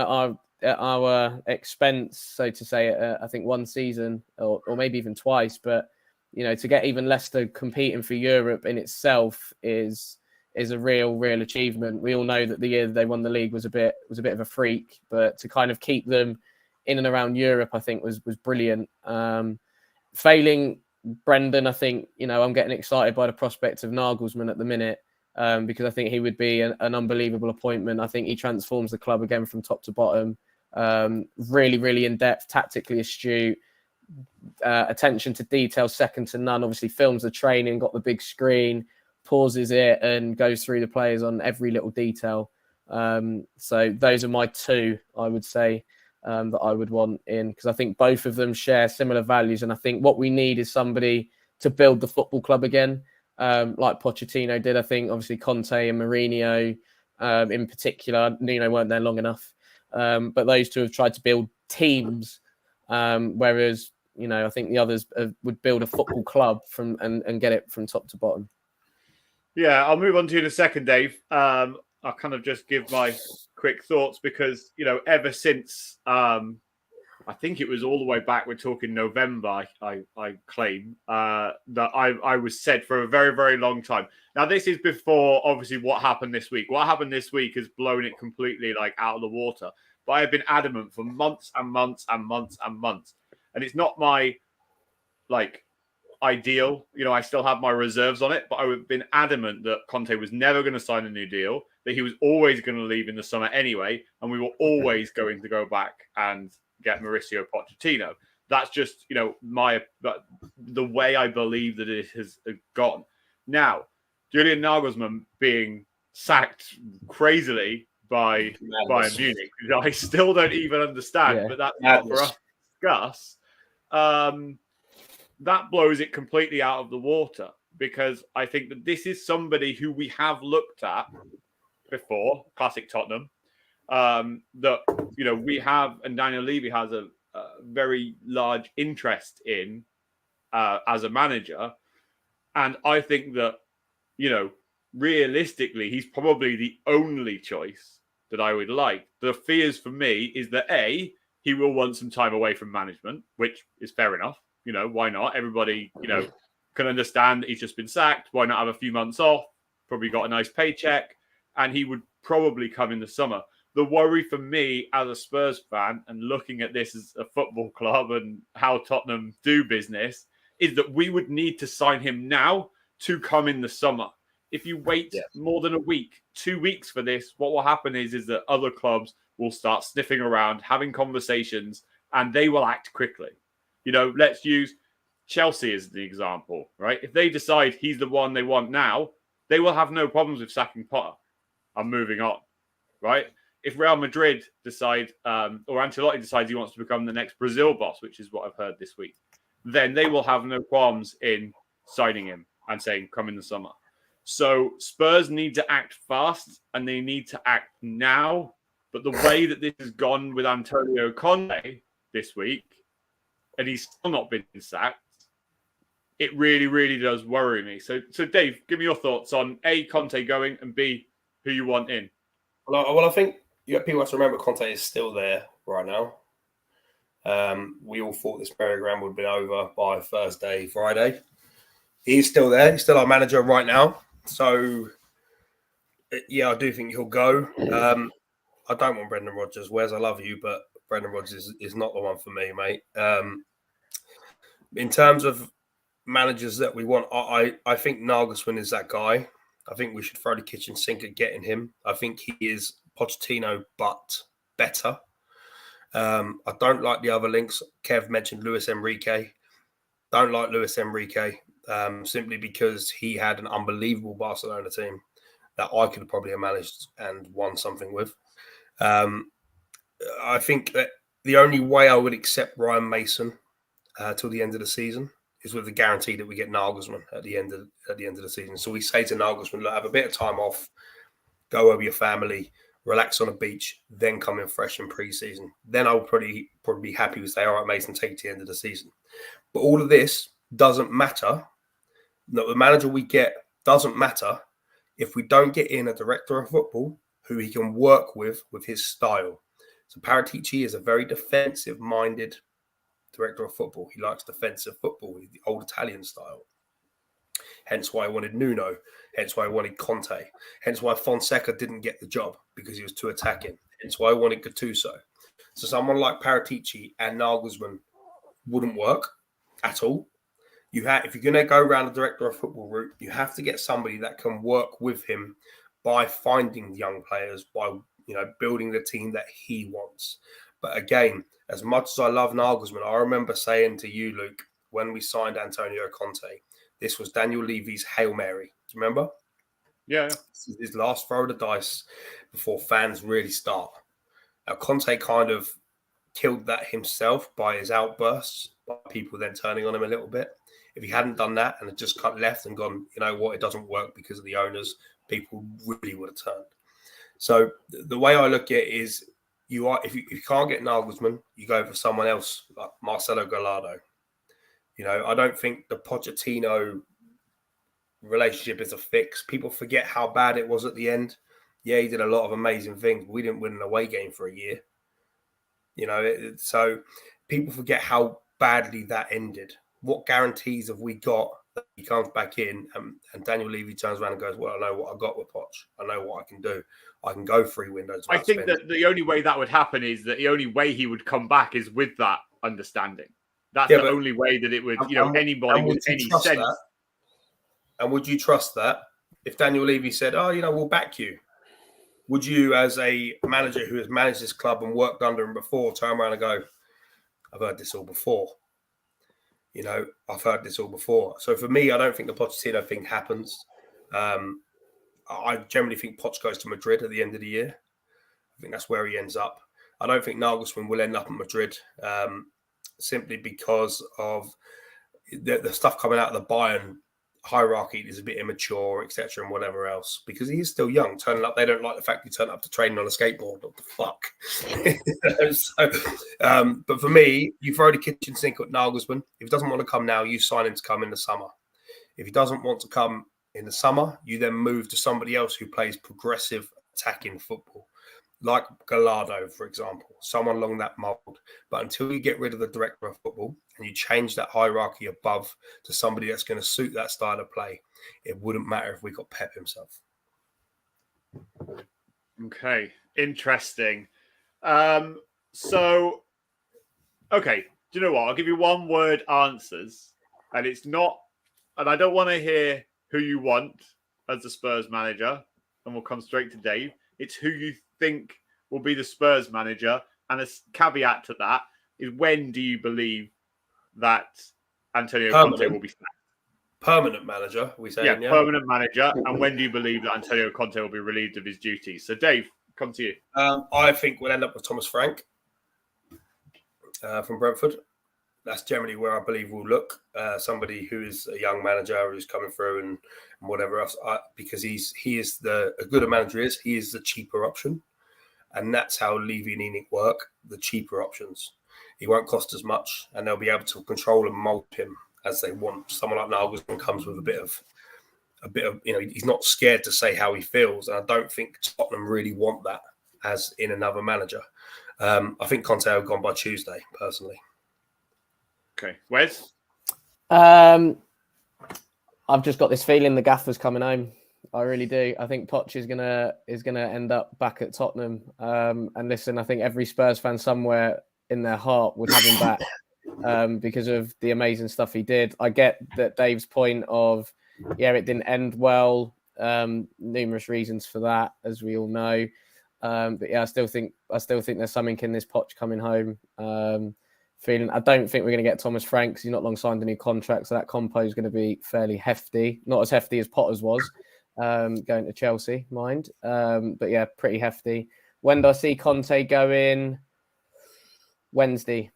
our expense, so to say. I think one season or maybe even twice, but you know, to get even Leicester competing for Europe in itself is a real achievement. We all know that the year they won the league was a bit of a freak, but to kind of keep them in and around Europe, I think was brilliant. Failing Brendan, I think, you know, I'm getting excited by the prospect of Nagelsmann at the minute, because I think he would be an unbelievable appointment. I think he transforms the club again from top to bottom. Really in depth, tactically astute, attention to detail second to none. Obviously films the training, got the big screen, pauses it and goes through the players on every little detail. So those are my two, I would say, that I would want in, because I think both of them share similar values. And I think what we need is somebody to build the football club again, like Pochettino did. I think obviously Conte and Mourinho in particular, Nuno weren't there long enough, but those two have tried to build teams, whereas, you know, I think the others would build a football club from and get it from top to bottom. Yeah, I'll move on to you in a second, Dave. I'll kind of just give my quick thoughts because, you know, ever since I think it was all the way back, we're talking November, I claim, that I was said for a very long time. Now, this is before, obviously, what happened this week. What happened this week has blown it completely, like, out of the water. But I have been adamant for months and months and months and months. And it's not my, like, ideal. You know, I still have my reserves on it, but I've been adamant that Conte was never going to sign a new deal, that he was always going to leave in the summer anyway, and we were always going to go back and get Mauricio Pochettino. That's just, you know, the way I believe that it has gone. Now, Julian Nagelsmann being sacked crazily by Bayern Munich, I still don't even understand, but that's not for us to discuss. That blows it completely out of the water, because I think that this is somebody who we have looked at before, classic Tottenham, that, you know, we have, and Daniel Levy has a very large interest in as a manager. And I think that, you know, realistically, he's probably the only choice that I would like. The fears for me is that A, he will want some time away from management, which is fair enough. You know, why not? Everybody, you know, can understand that he's just been sacked. Why not have a few months off? Probably got a nice paycheck, and he would probably come in the summer. The worry for me as a Spurs fan, and looking at this as a football club and how Tottenham do business, is that we would need to sign him now to come in the summer. If you wait more than a week, 2 weeks for this, what will happen is that other clubs will start sniffing around, having conversations, and they will act quickly. You know, let's use Chelsea as the example, right? If they decide he's the one they want now, they will have no problems with sacking Potter. I'm moving on, right? If Real Madrid decide, or Ancelotti decides he wants to become the next Brazil boss, which is what I've heard this week, then they will have no qualms in signing him and saying, come in the summer. So Spurs need to act fast, and they need to act now. But the way that this has gone with Antonio Conte this week, and he's still not been sacked, it really does worry me. So Dave, give me your thoughts on A, Conte going, and B, who you want in. Well, I think people have to remember Conte is still there right now. We all thought this merry-go-round would have been over by Thursday, Friday. He's still there. He's still our manager right now. So, yeah, I do think he'll go. I don't want Brendan Rodgers. Wes, I love you, but Brendan Rodgers is not the one for me, mate. In terms of managers that we want, I think Nagelsmann is that guy. I think we should throw the kitchen sink at getting him. I think he is Pochettino, but better. I don't like the other links. Kev mentioned Luis Enrique. Don't like Luis Enrique simply because he had an unbelievable Barcelona team that I could probably have managed and won something with. I think that the only way I would accept Ryan Mason till the end of the season is with the guarantee that we get Nagelsmann at the end of the season. So we say to Nagelsmann, look, have a bit of time off, go over your family. relax on a beach, then come in fresh in pre-season. Then I'll probably be happy with say, all right, Mason, take it to the end of the season. But all of this doesn't matter. No, the manager we get doesn't matter if we don't get in a director of football who he can work with his style. So Paratici is a very defensive-minded director of football. He likes defensive football, the old Italian style. Hence why I wanted Nuno. Hence why I wanted Conte. Hence why Fonseca didn't get the job because he was too attacking. Hence why I wanted Gattuso. So someone like Paratici and Nagelsmann wouldn't work at all. If you're going to go around the director of football route, you have to get somebody that can work with him by finding young players, by building the team that he wants. But again, as much as I love Nagelsmann, I remember saying to you, Luke, when we signed Antonio Conte, this was Daniel Levy's Hail Mary. Do you remember? Yeah. This is his last throw of the dice before fans really start. Now, Conte kind of killed that himself by his outbursts, by people then turning on him a little bit. If he hadn't done that and had just cut left and gone, you know what, it doesn't work because of the owners, people really would have turned. So the way I look at it is, if you can't get Nagelsmann, you go for someone else like Marcelo Gallardo. I don't think the Pochettino relationship is a fix. People forget how bad it was at the end. Yeah, he did a lot of amazing things, but we didn't win an away game for a year. So people forget how badly that ended. What guarantees have we got that he comes back in and Daniel Levy turns around and goes, well, I know what I got with Poch. I know what I can do. I can go 3 windows. I think that the only way that would happen is that the only way he would come back is with that understanding. That's the only way that it would, anybody with any sense. That? And would you trust that if Daniel Levy said, oh, we'll back you? Would you, as a manager who has managed this club and worked under him before, turn around and go, I've heard this all before. I've heard this all before. So for me, I don't think the Pochettino thing happens. I generally think Poch goes to Madrid at the end of the year. I think that's where he ends up. I don't think Nagelsmann will end up at Madrid simply because of the stuff coming out of the Bayern hierarchy is a bit immature, etc., and whatever else. Because he is still young. Turning up, they don't like the fact he turned up to training on a skateboard. What the fuck? But for me, you throw the kitchen sink at Nagelsmann. If he doesn't want to come now, you sign him to come in the summer. If he doesn't want to come in the summer, you then move to somebody else who plays progressive attacking football, like Gallardo, for example, someone along that mold. But until you get rid of the director of football and you change that hierarchy above to somebody that's going to suit that style of play, it wouldn't matter if we got Pep himself. Okay, interesting. So, okay, do you know what? I'll give you one word answers, and it's not, and I don't want to hear who you want as the Spurs manager, and we'll come straight to Dave. It's who you think will be the Spurs manager. And a caveat to that is, when do you believe that Antonio Conte will be sacked? Permanent manager, we say. Yeah, permanent manager. And when do you believe that Antonio Conte will be relieved of his duties? So, Dave, come to you. I think we'll end up with Thomas Frank from Brentford. That's generally where I believe we'll look. Somebody who is a young manager who's coming through and whatever else, because he is as good a manager is, he is the cheaper option. And that's how Levy and Enoch work, the cheaper options. He won't cost as much, and they'll be able to control and mold him as they want. Someone like Nagelsmann comes with a bit of, he's not scared to say how he feels. And I don't think Tottenham really want that as in another manager. I think Conte will have gone by Tuesday, personally. Okay. Wes? I've just got this feeling the gaffer's coming home. I really do. I think Poch is gonna end up back at Tottenham. And listen, I think every Spurs fan somewhere in their heart would have him back because of the amazing stuff he did. I get that Dave's point of, it didn't end well. Numerous reasons for that, as we all know. But yeah, I still think there's something in this Poch coming home. I don't think we're going to get Thomas Frank because he's not long signed a new contract, so that compo is going to be fairly hefty. Not as hefty as Potter's was. Going to Chelsea, mind. But yeah, pretty hefty. When do I see Conte go in? Wednesday.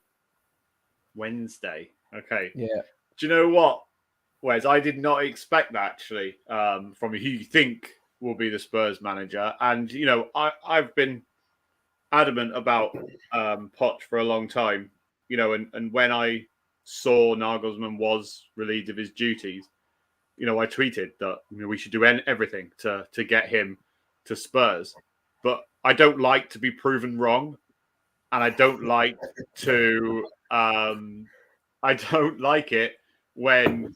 Okay. Yeah. Do you know what, Wes? I did not expect that, actually, from who you think will be the Spurs manager. And, you know, I've been adamant about Poch for a long time, you know, and when I saw Nagelsmann was relieved of his duties, you know, I tweeted that, you know, we should do everything to get him to Spurs. But I don't like to be proven wrong. And I don't like to I don't like it when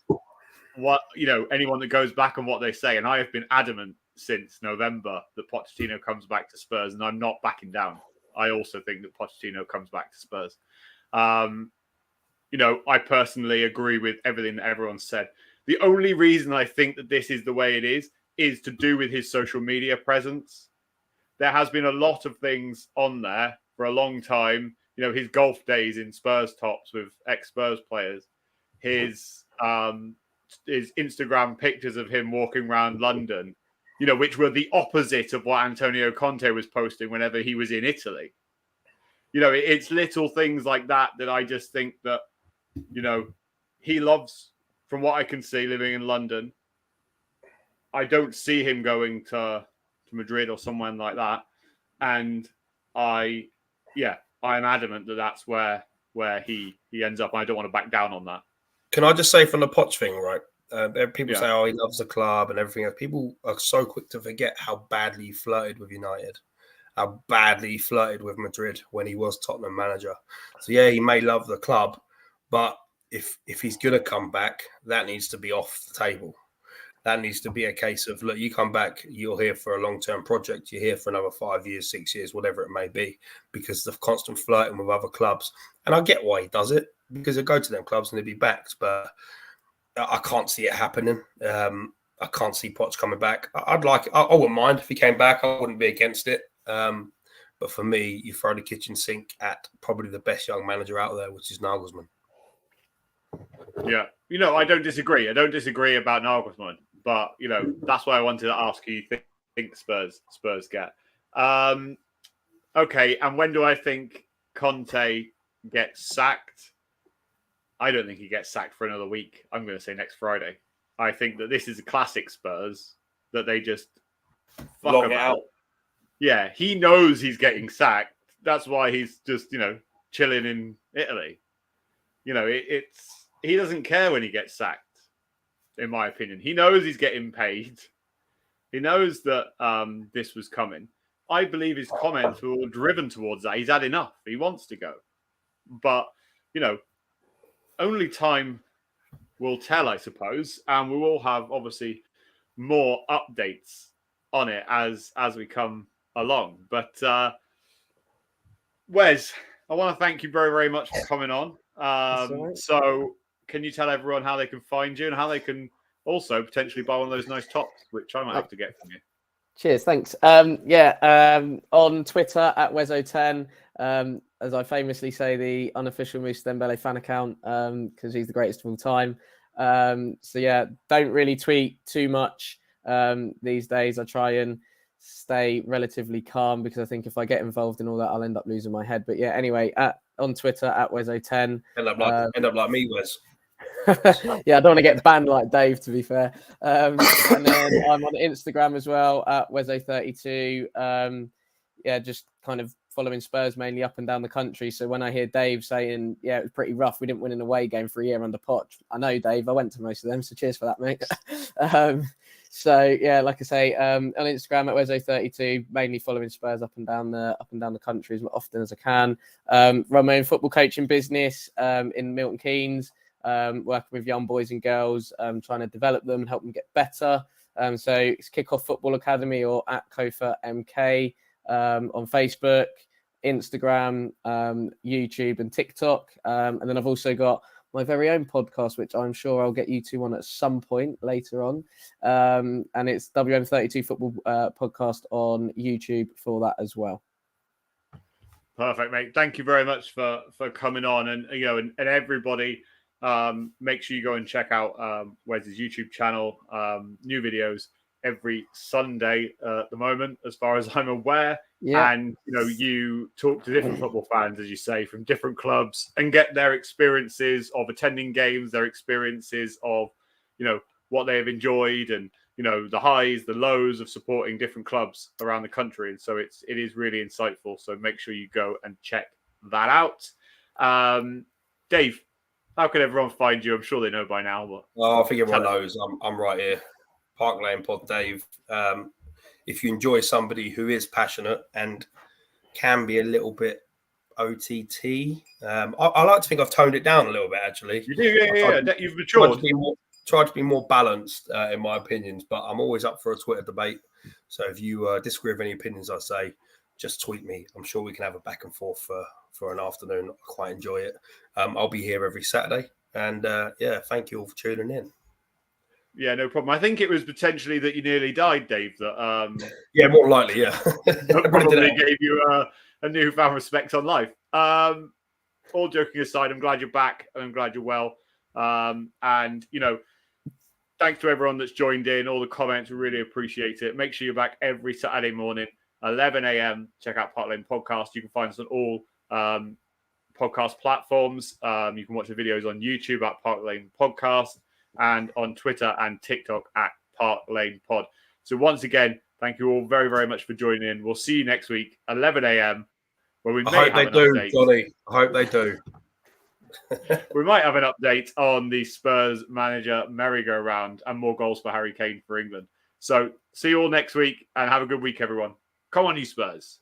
anyone that goes back on what they say, and I have been adamant since November that Pochettino comes back to Spurs, and I'm not backing down. I also think that Pochettino comes back to Spurs. You know, I personally agree with everything that everyone said. The only reason I think that this is the way it is to do with his social media presence. There has been a lot of things on there for a long time. You know, his golf days in Spurs tops with ex-Spurs players, his Instagram pictures of him walking around London, you know, which were the opposite of what Antonio Conte was posting whenever he was in Italy. You know, it's little things like that I just think that, you know, he loves, from what I can see, living in London. I don't see him going to Madrid or somewhere like that. And I'm adamant that that's where he ends up. I don't want to back down on that. Can I just say from the Poch thing, right? People Yeah. say, oh, he loves the club and everything else. People are so quick to forget how badly he flirted with United, how badly he flirted with Madrid when he was Tottenham manager. So, yeah, he may love the club, but if he's going to come back, that needs to be off the table. That needs to be a case of, look, you come back, you're here for a long-term project. You're here for another 5 years, 6 years, whatever it may be, because of constant flirting with other clubs. And I get why he does it, because he'll go to them clubs and he'll be backed. But I can't see it happening. I can't see Poch coming back. I wouldn't mind if he came back. I wouldn't be against it. But for me, you throw the kitchen sink at probably the best young manager out there, which is Nagelsmann. Yeah. You know, I don't disagree. I don't disagree about Nagelsmann. But, you know, that's why I wanted to ask who you think Spurs get. Okay, and when do I think Conte gets sacked? I don't think he gets sacked for another week. I'm going to say next Friday. I think that this is a classic Spurs that they just fuck about. Yeah, he knows he's getting sacked. That's why he's just, you know, chilling in Italy. You know, he doesn't care when he gets sacked. In my opinion, he knows he's getting paid. He knows that this was coming. I believe his comments were all driven towards that. He's had enough. He wants to go. But, you know, only time will tell, I suppose. And we will have, obviously, more updates on it as we come along. But, Wes, I want to thank you very, very much for coming on. So can you tell everyone how they can find you and how they can also potentially buy one of those nice tops, which I might have to get from you? Cheers, thanks. On Twitter at Wezo10, as I famously say, the unofficial Moussa Dembele fan account, because he's the greatest of all time. Don't really tweet too much these days. I try and stay relatively calm because I think if I get involved in all that, I'll end up losing my head. But yeah, anyway, on Twitter at Wezo10. End up like me, Wes. Yeah, I don't want to get banned like Dave, to be fair. And then I'm on Instagram as well at Wezo32. Just kind of following Spurs mainly up and down the country. So when I hear Dave saying, it was pretty rough, we didn't win an away game for a year under Poch. I know, Dave, I went to most of them, so cheers for that, mate. Like I say, on Instagram at Wezo32, mainly following Spurs up and down the country as often as I can. Run my own football coaching business in Milton Keynes. Working with young boys and girls, trying to develop them and help them get better. So it's Kickoff Football Academy or at Kofa MK on Facebook, Instagram, YouTube and TikTok. And then I've also got my very own podcast, which I'm sure I'll get you two on at some point later on. And it's WM32 Football Podcast on YouTube for that as well. Perfect, mate. Thank you very much for coming on. And, you know, and everybody, make sure you go and check out Wes's YouTube channel. New videos every Sunday at the moment, as far as I'm aware. Yeah. And, you know, you talk to different football fans, as you say, from different clubs and get their experiences of attending games, their experiences of, you know, what they have enjoyed and, the highs, the lows of supporting different clubs around the country. And so it is really insightful. So make sure you go and check that out. Dave, how can everyone find you? I'm sure they know by now. But I think everyone knows I'm right here. Park Lane Pod, Dave. If you enjoy somebody who is passionate and can be a little bit OTT, I like to think I've toned it down a litle bit, actually. You do, yeah. You've matured. Try to be more balanced in my opinions, but I'm always up for a Twitter debate. So if you disagree with any opinions I say, just tweet me. I'm sure we can have a back and forth for an afternoon. I quite enjoy it. I'll be here every Saturday. And thank you all for tuning in. Yeah, no problem. I think it was potentially that you nearly died, Dave. That more likely, yeah. Probably gave you a newfound respect on life. All joking aside, I'm glad you're back and I'm glad you're well. And thanks to everyone that's joined in, all the comments, we really appreciate it. Make sure you're back every Saturday morning, 11 a.m. Check out Park Lane Podcast. You can find us on all podcast platforms. You can watch the videos on YouTube at Park Lane Podcast and on Twitter and TikTok at Park Lane Pod. So once again, thank you all very, very much for joining in. We'll see you next week, 11 a.m. where we may have an update. Johnny. I hope they do. We might have an update on the Spurs manager merry-go-round and more goals for Harry Kane for England. So see you all next week and have a good week, everyone. Come on, you Spurs.